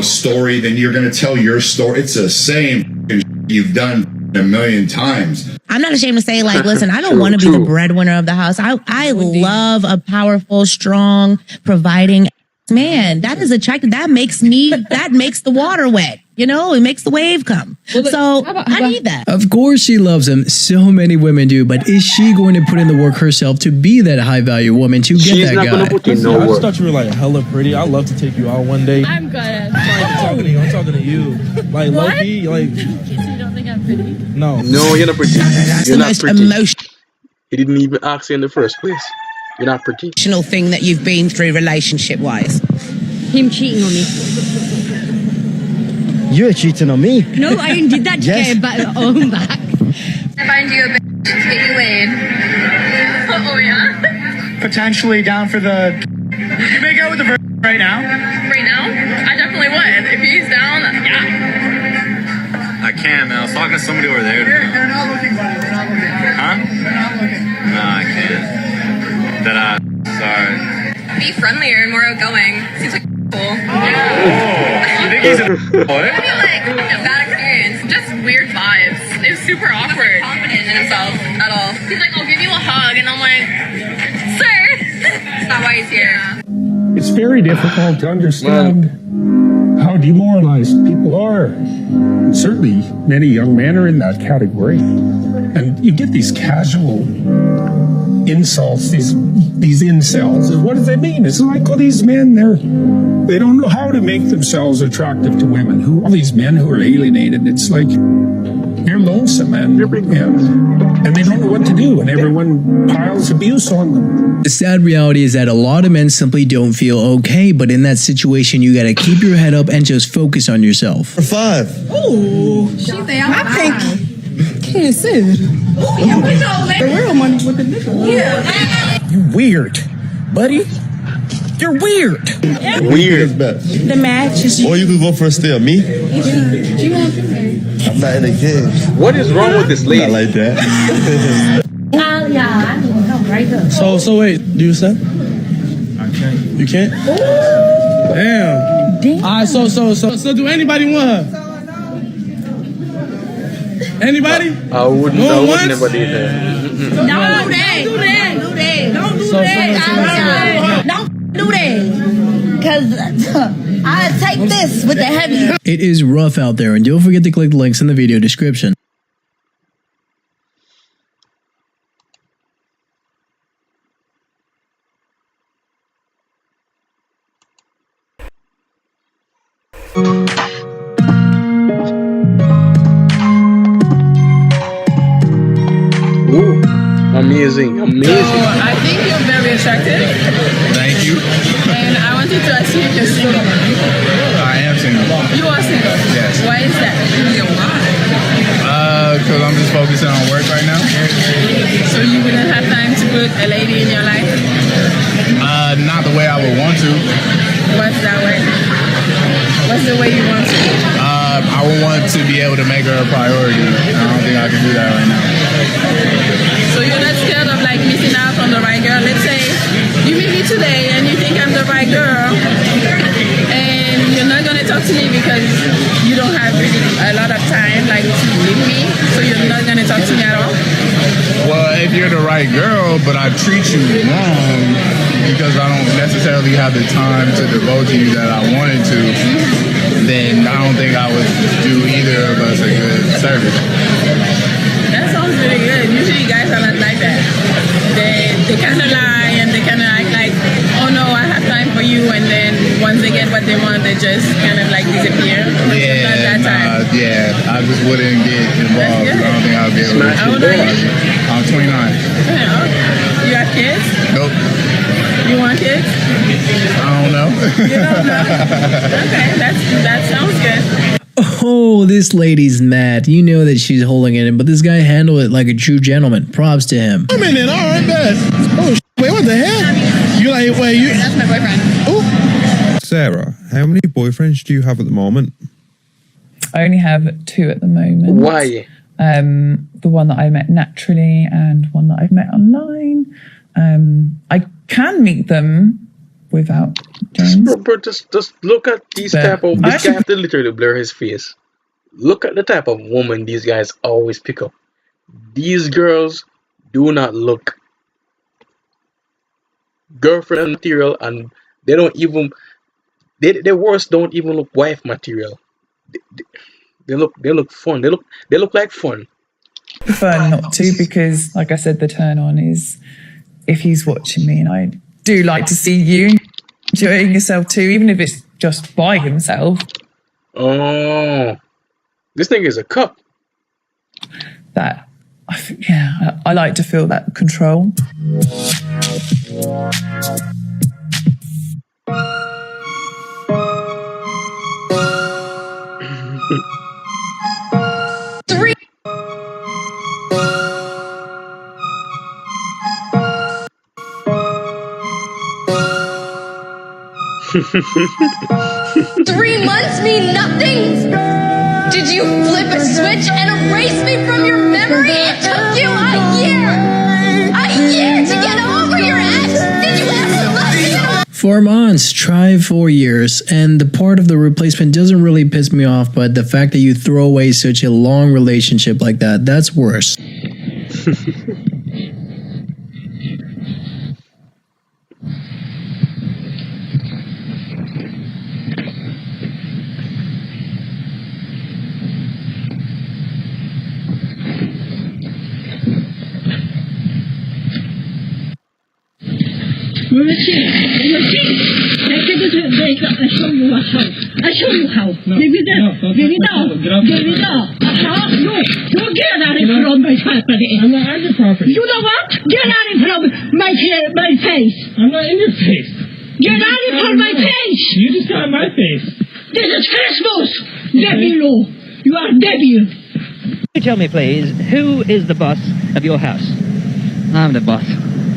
story. Then you're going to tell your story. It's the same you've done a million times. I'm not ashamed to say, like, listen, I don't want to be the breadwinner of the house. I love a powerful, strong, providing man. That is attractive. That makes the water wet. You know, it makes the wave come. So I need that. Of course she loves him. So many women do. But is she going to put in the work herself to be that high value woman to get that guy? I just thought you were like hella pretty. I'd love to take you out one day. I'm good. I'm talking to you. I'm talking to you. Like low-key, like. You don't think I'm pretty? No. No, you're not pretty. That's You're the not most pretty. emotional He didn't even ask you in the first place. You're not pretty. thing that you've been through relationship-wise. Him cheating on me. You're cheating on me. No, I did that to get back on back. Find you a bitch to get you in. Oh yeah? Potentially down for the... You make out with the right now? Right now? I definitely would. If he's down, yeah. I can't, man. I was talking to somebody over there. They're not looking, buddy. They're not looking. Huh? They're not looking. No, I can't. Sorry. Be friendlier and more outgoing. Seems like cool. You think he's a boy? I feel like a bad experience. Just weird vibes. It was super awkward. Not confident in himself at all. He's like, I'll give you a hug. And I'm like, sir. That's not why he's here. It's very difficult to understand how demoralized people are. Certainly, many young men are in that category. And you get these casual insults, these incels. And what does that mean? It's like, well, these men, they don't know how to make themselves attractive to women. Who all these men who are alienated? It's like they're lonesome and they don't know what to do, and everyone piles abuse on them. The sad reality is that a lot of men simply don't feel okay, but in that situation, you got to keep your head up and just focus on yourself. For 5. Ooh. She say I think. Can't say it. The real money with the nigga. Yeah. You weird, buddy. You're weird. Weird. The match is. Or you could go for a steal. Me? You want to? I'm not in the game. What is wrong with this lady? Not like that. Yeah, I can come right up. So wait, do you say? I can't. You can't? Damn. Alright, so do anybody want her? Anybody? I wouldn't never do that. Don't do that. Don't do that. Don't do that. Because I take this with the heavy. It is rough out there, and don't forget to click the links in the video description. Ooh, amazing. I think you're very attractive. Thank you. And I wanted to ask you if you're single. I am single. You are single? Yes. Why is that? Because I'm just focusing on work right now. So you wouldn't have time to put a lady in your life? Not the way I would want to. What's that way? What's the way you want to? I would want to be able to make her a priority. I don't think I can do that right now. So you're not scared of like missing out on the right girl? Let's say you meet me today and you think I'm the right girl and you're not going to talk to me because you don't have really a lot of time like to meet me, so you're not going to talk to me at all? Well, if you're the right girl, but I treat you wrong because I don't necessarily have the time to devote to you that I wanted to, then I don't think I would do either of us a good service. That sounds really good. Usually guys are not like that. They kind of lie and they kind of act like, oh no, I have time for you, and then once they get what they want, they just kind of like disappear. Yeah, I just wouldn't get involved. I don't think I'd be able to. How old are you? I'm 29. You have kids? Nope. You want kids? I don't know. You don't know? Okay, that sounds good. Oh, this lady's mad. You know that she's holding it in, but this guy handled it like a true gentleman. Props to him. I'm in it. All right, bet. Oh, wait, what the hell? You like, wait, you. That's my boyfriend. Oh. Sarah, how many boyfriends do you have at the moment? I only have 2 at the moment. Why? The one that I met naturally and one that I've met online. I can meet them without James. Bro, just look at these type of. This guy have to literally blur his face. Look at the type of woman these guys always pick up. These girls do not look girlfriend material, and they don't even their worst don't even look wife material. They look fun. They look like fun. Prefer not to, because like I said, the turn on is if he's watching me, and I do like to see you enjoying yourself too, even if it's just by himself. Oh, this thing is a cup. That, I like to feel that control. Three months mean nothing? Did you flip a switch and erase me from your memory? It took you a year to get over your ex. Did you ever love me? 4 months, try 4 years, and the part of the replacement doesn't really piss me off, but the fact that you throw away such a long relationship like that, that's worse. I show you how. Give it up. No, get out from my property. I'm not on your property. You know what? Get out from my face. I'm not in your face. Get out from my face. You just got my face. This is Christmas. Devil. You are devil. Tell me, please, who is the boss of your house? I'm the boss.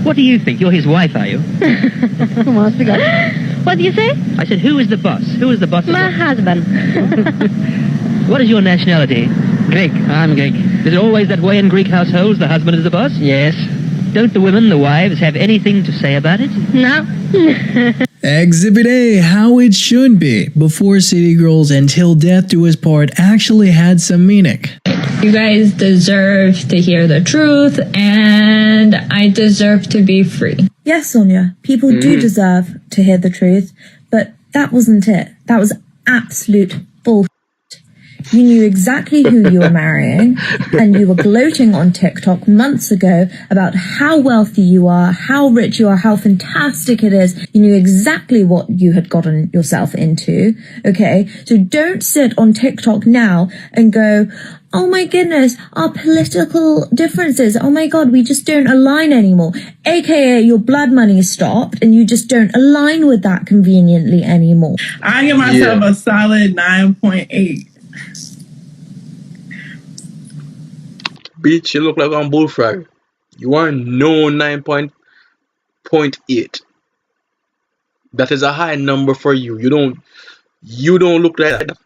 What do you think? You're his wife, are you? What do you say? I said, who is the boss? Who is the boss? My husband. What is your nationality? Greek. I'm Greek. Is it always that way in Greek households? The husband is the boss? Yes. Don't the women, the wives, have anything to say about it? No. Exhibit A, how it should be. Before City Girls and Till Death Do Us Part actually had some meaning. You guys deserve to hear the truth, and I deserve to be free. Yes, Sonia, people do deserve to hear the truth, but that wasn't it. That was absolute bullshit. You knew exactly who you were marrying, and you were gloating on TikTok months ago about how wealthy you are, how rich you are, how fantastic it is. You knew exactly what you had gotten yourself into, okay? So don't sit on TikTok now and go, oh my goodness, our political differences, oh my God, we just don't align anymore. AKA your blood money stopped and you just don't align with that conveniently anymore. I give myself a solid 9.8. Bitch, you look like on bullfrog. You are no 9.8. That is a high number for you. You don't look like that.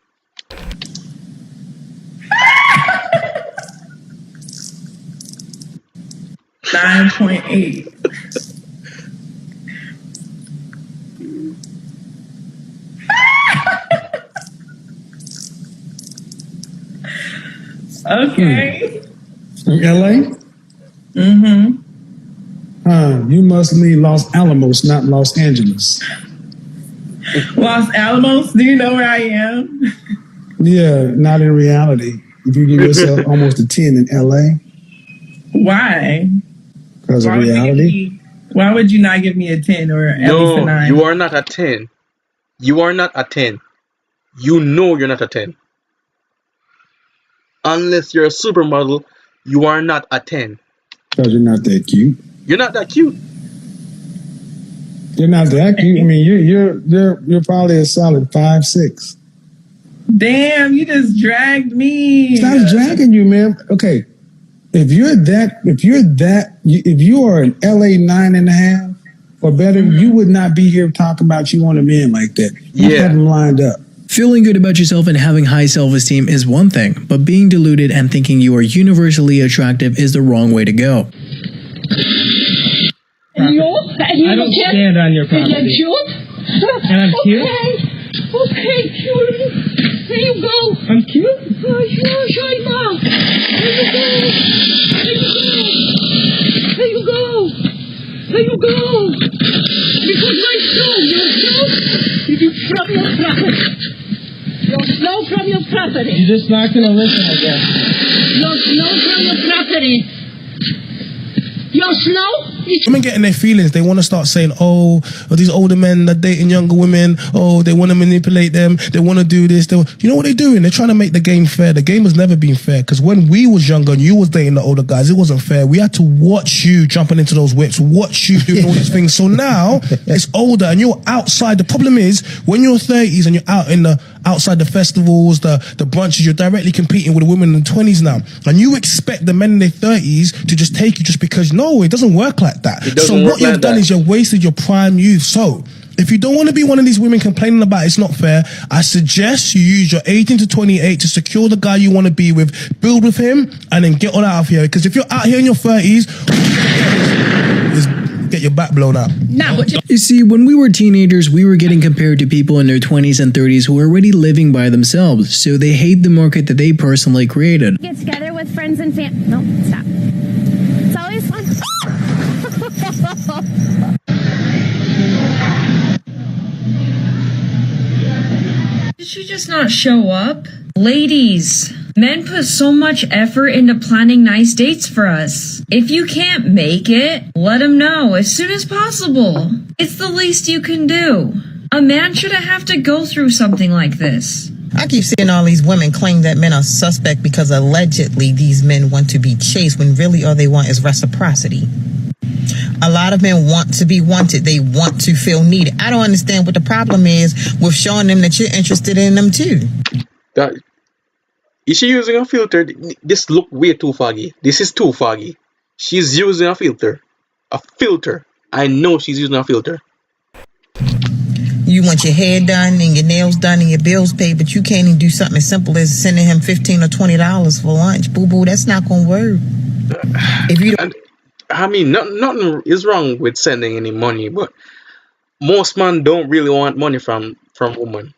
$9.8. Okay. From LA? Mm-hmm. You must mean Los Alamos, not Los Angeles. Los Alamos? Do you know where I am? Yeah, not in reality. If you give yourself almost a 10 in LA. Why? Because of reality. Why would you not give me a 10 or at least a 9? You are not a 10. You are not a 10. You know you're not a 10. Unless you're a supermodel, you are not a 10. Because you're not that cute. You're not that cute. You're not that cute. I mean, you're probably a solid 5'6". Damn, you just dragged me. Stop dragging you, man. Okay, if you are an LA 9.5 or better, you would not be here talking about you want a man like that. You have them lined up. Feeling good about yourself and having high self-esteem is one thing, but being deluded and thinking you are universally attractive is the wrong way to go. I don't stand on your property. Is that cute? And I'm cute? Okay, cutie. There you go. I'm cute? Oh, go. Because my snow, your snow, is from your property. Your snow from your property. You're just not going to listen, I guess. Your snow from your property. Your snow? Women getting their feelings. They want to start saying, oh, these older men are dating younger women. Oh, they want to manipulate them. They want to do this. You know what they're doing? They're trying to make the game fair. The game has never been fair, because when we was younger and you was dating the older guys, it wasn't fair. We had to watch you jumping into those whips, watch you doing all these things. So now it's older and you're outside. The problem is when you're 30s and you're out in the outside the festivals, the brunches, you're directly competing with the women in the 20s now. And you expect the men in their 30s to just take you just because, no, it doesn't work like that. So what you've done is you've wasted your prime youth. So if you don't want to be one of these women complaining about it's not fair, I suggest you use your 18 to 28 to secure the guy you want to be with, build with him, and then get on out of here. Because if you're out here in your 30s, get your back blown out. You see, when we were teenagers, we were getting compared to people in their 20s and 30s who are already living by themselves, so they hate the market that they personally created. Get together with friends and no, stop. It's always fun. Did she just not show up? Ladies, men put so much effort into planning nice dates for us. If you can't make it, let them know as soon as possible. It's the least you can do. A man shouldn't have to go through something like this. I keep seeing all these women claim that men are suspect because allegedly these men want to be chased when really all they want is reciprocity. A lot of men want to be wanted. They want to feel needed. I don't understand what the problem is with showing them that you're interested in them too. Is she using a filter? This look way too foggy. This is too foggy. She's using a filter. A filter. I know she's using a filter. You want your hair done and your nails done and your bills paid, but you can't even do something as simple as sending him $15 or $20 for lunch. Boo boo, that's not gonna work. If you don't, I mean, nothing is wrong with sending any money, but most men don't really want money from women.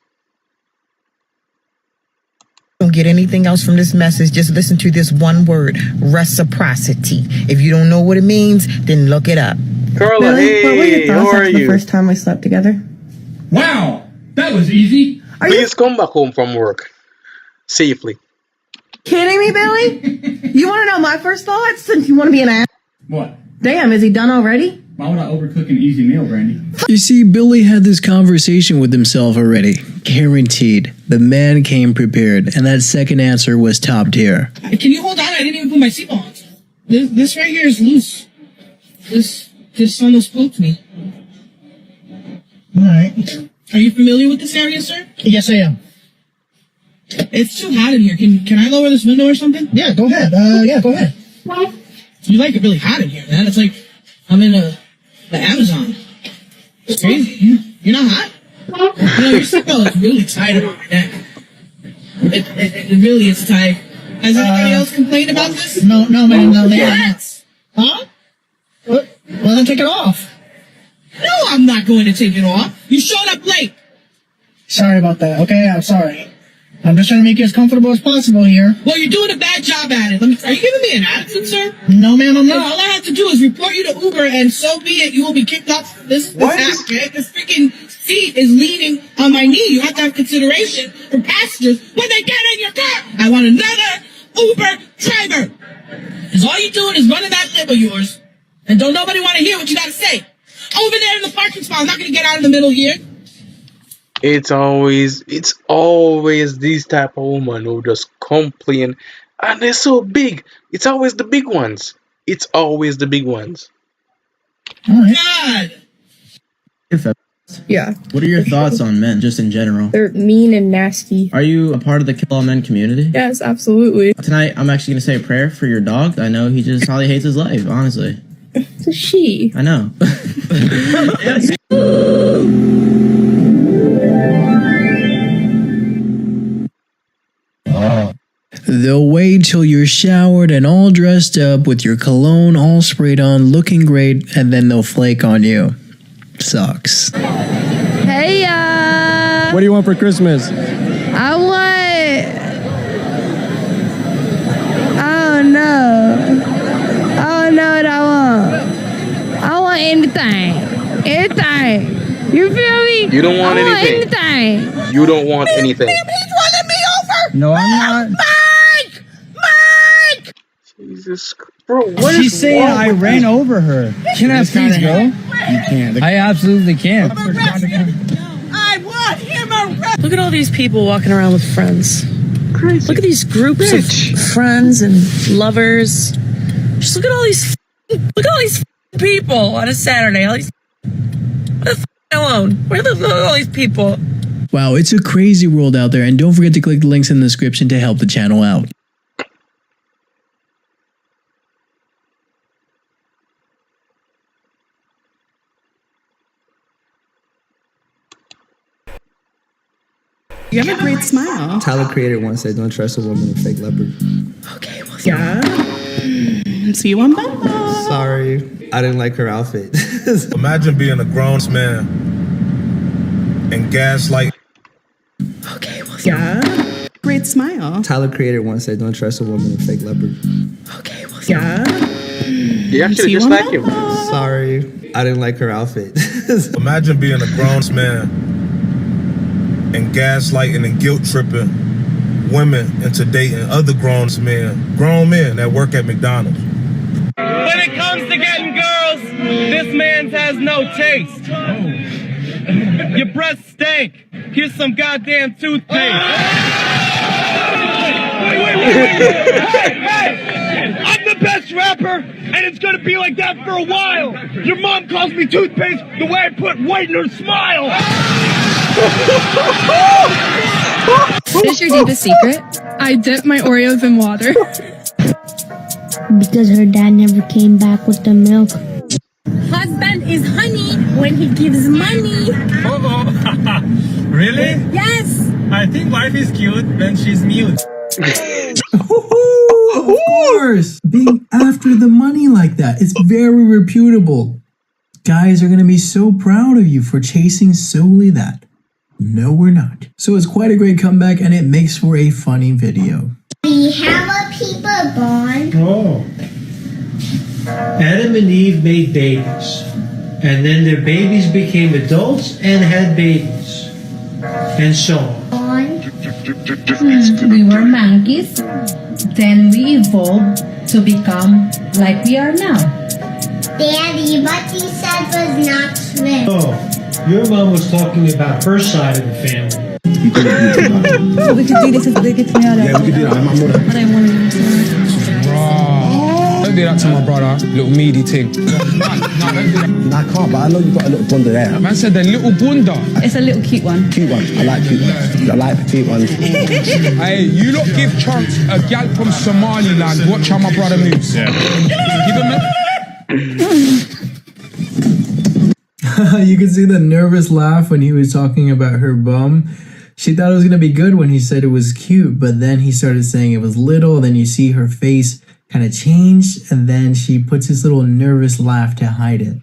Don't get anything else from this message. Just listen to this one word: reciprocity. If you don't know what it means, then look it up. Carla, hey, how are you? The first time we slept together. Wow, that was easy. Please come back home from work safely. Kidding me, Billy? You want to know my first thoughts since you want to be an ass? What? Damn, is he done already? Why would I overcook an easy meal, Brandy? You see, Billy had this conversation with himself already. Guaranteed. The man came prepared, and that second answer was top tier. Can you hold on? I didn't even put my seatbelt on. This right here is loose. This almost spooked me. Alright. Are you familiar with this area, sir? Yes, I am. It's too hot in here. Can I lower this window or something? Yeah, go ahead. Yeah, go ahead. You like it really hot in here, man. It's like I'm in the Amazon. It's crazy. You're not hot? No, your seatbelt is really tight around your neck. It really is tight. Has anybody else complained about this? No, man, no. Yes. Huh? Well, then take it off. No, I'm not going to take it off. You showed up late. Sorry about that. Okay, I'm sorry. I'm just trying to make you as comfortable as possible here. Well, you're doing a bad job at it. Are you giving me an attitude, sir? No, ma'am, I'm No, not. all I have to do is report you to Uber, and so be it. You will be kicked off this app, okay? This freaking seat is leaning on my knee. You have to have consideration for passengers when they get in your car. I want another Uber driver. Because all you're doing is running that lip of yours, and don't nobody want to hear what you got to say. Over there in the parking spot. I'm not going to get out of the middle here. It's always these type of women who just complain, and they're so big. It's always the big ones. It's always the big ones. God. Yeah. What are your thoughts on men, just in general? They're mean and nasty. Are you a part of the Kill All Men community? Yes, absolutely. Tonight, I'm actually going to say a prayer for your dog. I know he just probably hates his life, honestly. It's a she. I know. They'll wait till you're showered and all dressed up with your cologne all sprayed on, looking great, and then they'll flake on you. Sucks. Hey, What do you want for Christmas? I don't know what I want. I want anything. You feel me? You don't want I want anything. anything. You don't want anything. He's running me over. No, I'm not. Mike! Jesus Christ. Bro, what She's is saying wrong I with ran this? over her. Can I please go? You can't. I absolutely can. I want him arrested. Look at all these people walking around with friends. Crazy. Look at these groups of friends and lovers. Just look at all these people on a Saturday. All these alone. Where the fuck are all these people? Wow, it's a crazy world out there, and don't forget to click the links in the description to help the channel out. You have a great smile. Tyler Creator once said, "Don't trust a woman with fake leopard." Okay, well, yeah. See you on Bumble. Sorry, I didn't like her outfit. Imagine being a grown man and gaslight. Okay, well, yeah. Great smile. Tyler Creator once said, "Don't trust a woman with fake leopard." Okay, well, yeah. You actually just like him. Sorry, I didn't like her outfit. Imagine being a grown man and gaslighting and guilt tripping women into dating other grown men that work at McDonald's. When it comes to getting girls, this man has no taste. Your breath stink. Here's some goddamn toothpaste. Wait. Hey! I'm the best rapper, and it's gonna be like that for a while. Your mom calls me toothpaste the way I put white in her smile. What is your deepest secret? I dip my Oreos in water. Because her dad never came back with the milk. Husband is honey when he gives money. Really? Yes. I think wife is cute when she's mute. Of course, being after the money like that, it's very reputable. Guys are going to be so proud of you for chasing solely that. No, we're not. So it's quite a great comeback, and it makes for a funny video. We have a people born. Oh. Adam and Eve made babies. And then their babies became adults and had babies. And so on. We were monkeys. Then we evolved to become like we are now. Daddy, what you said was not true. Oh, your mom was talking about her side of the family. So we could do this if they get to me out. Yeah, we could do that. I'm But I wanted to. Don't do that to my brother. Little meaty thing. No, don't do that. Nah, I can't, but I know you got a little bunda there. Man said the little bunda. It's a little cute one. Cute one. I like cute ones. I like petite ones. Hey, you lot give chance a gal from Somaliland. Watch how my brother moves. Yeah. Give him a... You can see the nervous laugh when he was talking about her bum. She thought it was going to be good when he said it was cute, but then he started saying it was little. Then you see her face kind of change, and then she puts this little nervous laugh to hide it.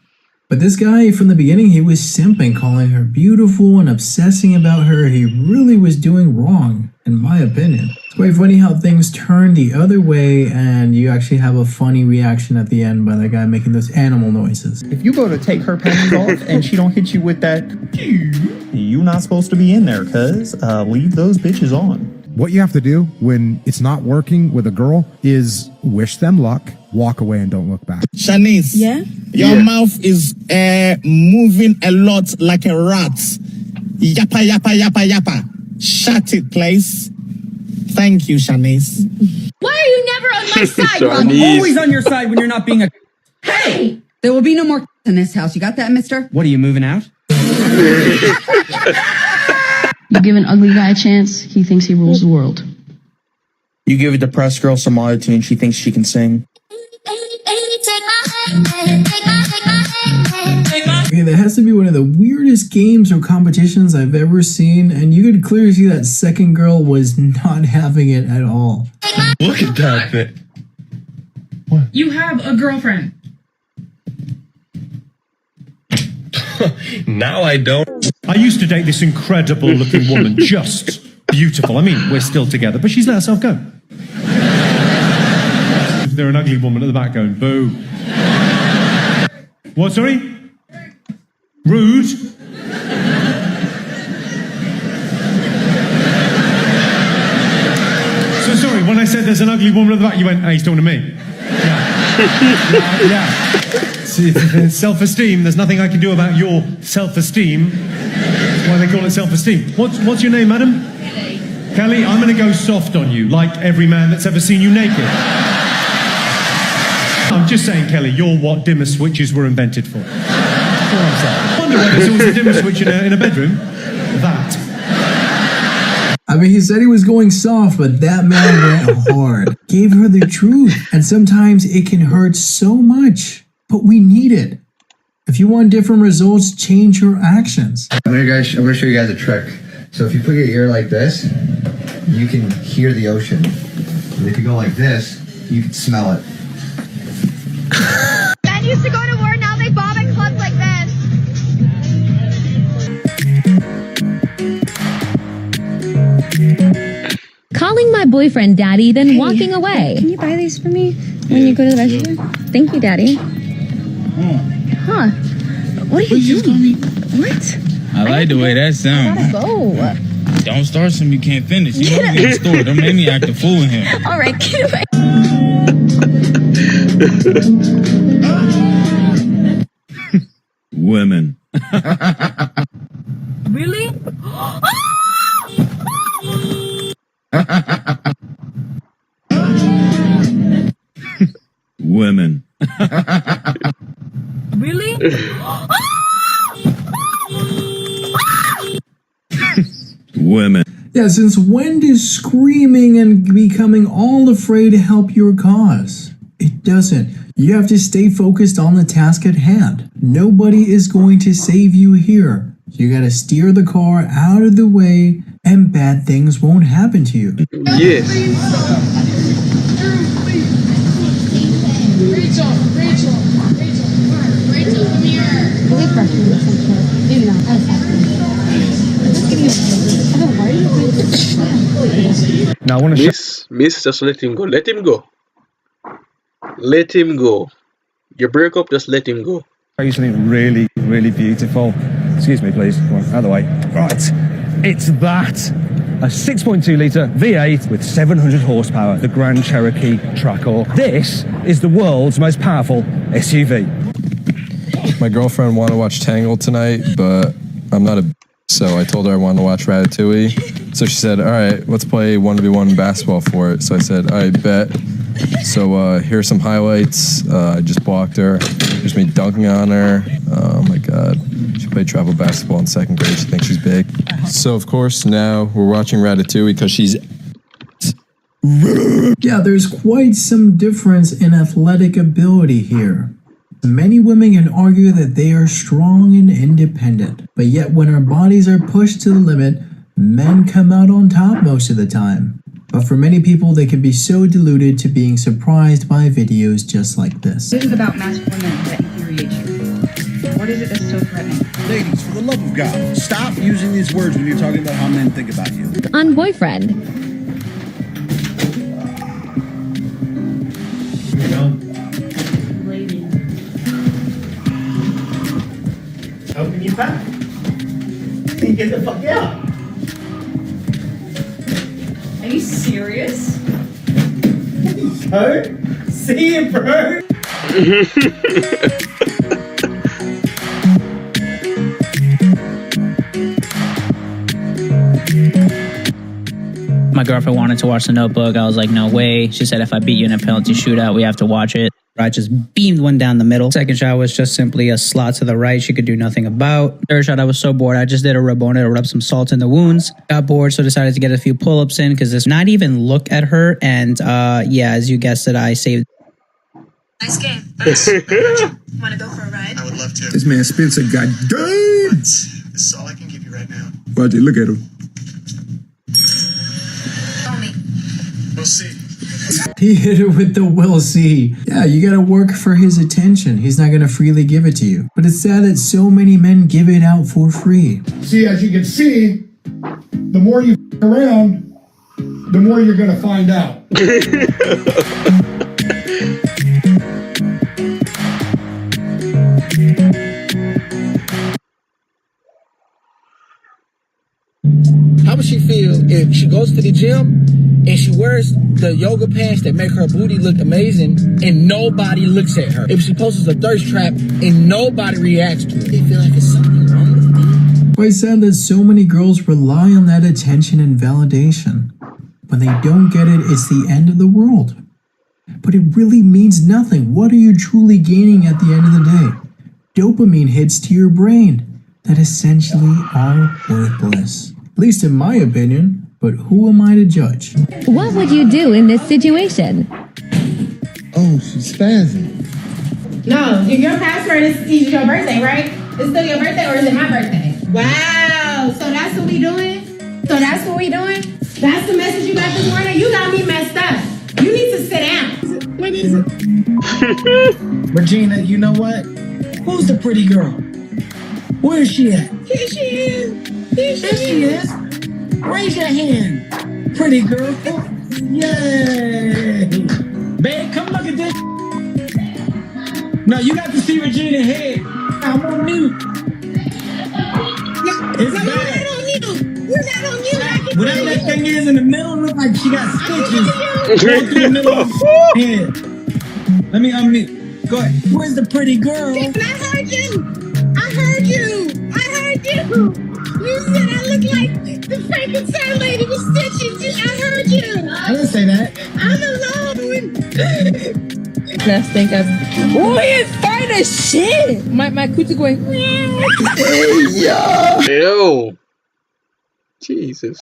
But this guy, from the beginning, he was simping, calling her beautiful and obsessing about her. He really was doing wrong, in my opinion. It's quite funny how things turn the other way, and you actually have a funny reaction at the end by the guy making those animal noises. If you go to take her panties off and she don't hit you with that, you're not supposed to be in there, cuz leave those bitches on. What you have to do when it's not working with a girl is wish them luck, walk away, and don't look back. Shanice. Yeah? Your mouth is moving a lot like a rat. Yappa, yappa, yappa, yappa. Shut it, please. Thank you, Shanice. Why are you never on my side, I'm always on your side when you're not being a... Hey! There will be no more in this house. You got that, mister? What, are you moving out? You give an ugly guy a chance, he thinks he rules the world. You give a depressed girl some auto-tune, she thinks she can sing. Okay, that has to be one of the weirdest games or competitions I've ever seen, and you could clearly see that second girl was not having it at all. Look at that bit. You have a girlfriend. Now I don't. I used to date this incredible looking woman, just beautiful. I mean, we're still together, but she's let herself go. They're an ugly woman at the back going, boo. What, sorry? Rude? So sorry, when I said there's an ugly woman at the back, you went, hey, he's talking to me. Yeah. See, self-esteem, there's nothing I can do about your self-esteem. That's why they call it self-esteem. What's your name, madam? Kelly, I'm going to go soft on you, like every man that's ever seen you naked. I'm just saying, Kelly, you're what dimmer switches were invented for. That's all I'm saying. I wonder why there's always a dimmer switch in a bedroom. That. I mean, he said he was going soft, but that man went hard. Gave her the truth. And sometimes it can hurt so much, but we need it. If you want different results, change your actions. I'm gonna show you guys a trick. So if you put your ear like this, you can hear the ocean. And if you go like this, you can smell it. Men used to go to war, now they bomb at clubs like this. Calling my boyfriend daddy, then walking away. Can you buy these for me when you go to the restroom? Thank you, daddy. Huh. What are you doing? What? I like the way that sounds. I gotta go. Don't start something you can't finish. You know I'm in the store. Don't make me act a fool in here. All right, get away. Women. Really? Women. Really? Women. Yeah, since when does screaming and becoming all afraid help your cause? It doesn't. You have to stay focused on the task at hand. Nobody is going to save you here. You gotta steer the car out of the way and bad things won't happen to you. Yes. Rachel, come here. Maybe not. Now I want to Miss, just let him go. Let him go. Let him go. You break up, just let him go. Show you something really, really beautiful. Excuse me, please. Come on, out of the way. Right. It's that. A 6.2 litre V8 with 700 horsepower, the Grand Cherokee Trackor. This is the world's most powerful SUV. My girlfriend wanted to watch Tangled tonight, but I'm not a so I told her I wanted to watch Ratatouille. So she said, all right, let's play 1v1 basketball for it. So I said, all right, bet. So here's some highlights. I just blocked her. There's me dunking on her. Oh my God. She played travel basketball in second grade. She thinks she's big. So of course now we're watching Ratatouille because she's... Yeah, there's quite some difference in athletic ability here. Many women can argue that they are strong and independent, but yet when our bodies are pushed to the limit, men come out on top most of the time. But for many people, they can be so deluded to being surprised by videos just like this. This is about masculine men that infuriate you. What is it that's so threatening? Ladies, for the love of God, stop using these words when you're talking about how men think about you. On boyfriend. You know? Open your back. Get the fuck out. Are you serious? Go. See you, bro. My girlfriend wanted to watch The Notebook. I was like, no way. She said, if I beat you in a penalty shootout, we have to watch it. I just beamed one down the middle. Second shot was just simply a slot to the right she could do nothing about. Third shot, I was so bored. I just did a Rabona to rub some salt in the wounds. Got bored, so decided to get a few pull-ups in because this not even look at her. And yeah, as you guessed it, I saved. Nice game. Want to go for a ride? I would love to. This man Spencer got game. This is all I can give you right now. Roger, look at him. Call me. We'll see. He hit it with the "we'll see." Yeah, you gotta work for his attention. He's not gonna freely give it to you. But it's sad that so many men give it out for free. See, as you can see, the more you around, the more you're gonna find out. How would she feel if she goes to the gym and she wears the yoga pants that make her booty look amazing and nobody looks at her. If she posts a thirst trap and nobody reacts to it, they feel like it's something wrong with me. Quite sad that so many girls rely on that attention and validation. When they don't get it, it's the end of the world. But it really means nothing. What are you truly gaining at the end of the day? Dopamine hits to your brain that essentially are worthless. At least in my opinion, but who am I to judge? What would you do in this situation? Oh, she's spazzing. No, your password is your birthday, right? It's still your birthday or is it my birthday? Wow, so that's what we doing? That's the message you got this morning? You got me messed up. You need to sit down. What is it? Regina, you know what? Who's the pretty girl? Where is she at? Here she is. There she is. Raise your hand. Pretty girl. Yay. Babe, come look at this. No, you got to see Regina's head. I'm on mute. It's bad. You're not on mute. Whatever that thing is in the middle, look like she got stitches going through the middle of her head. Let me unmute. Go ahead. Where's the pretty girl? I heard you. You said I look like the Frankenstein lady with stitches. I heard you. I didn't say that. I'm alone. Best thing I've. Boy, it's fine as shit. My coochie going. Ew. Jesus.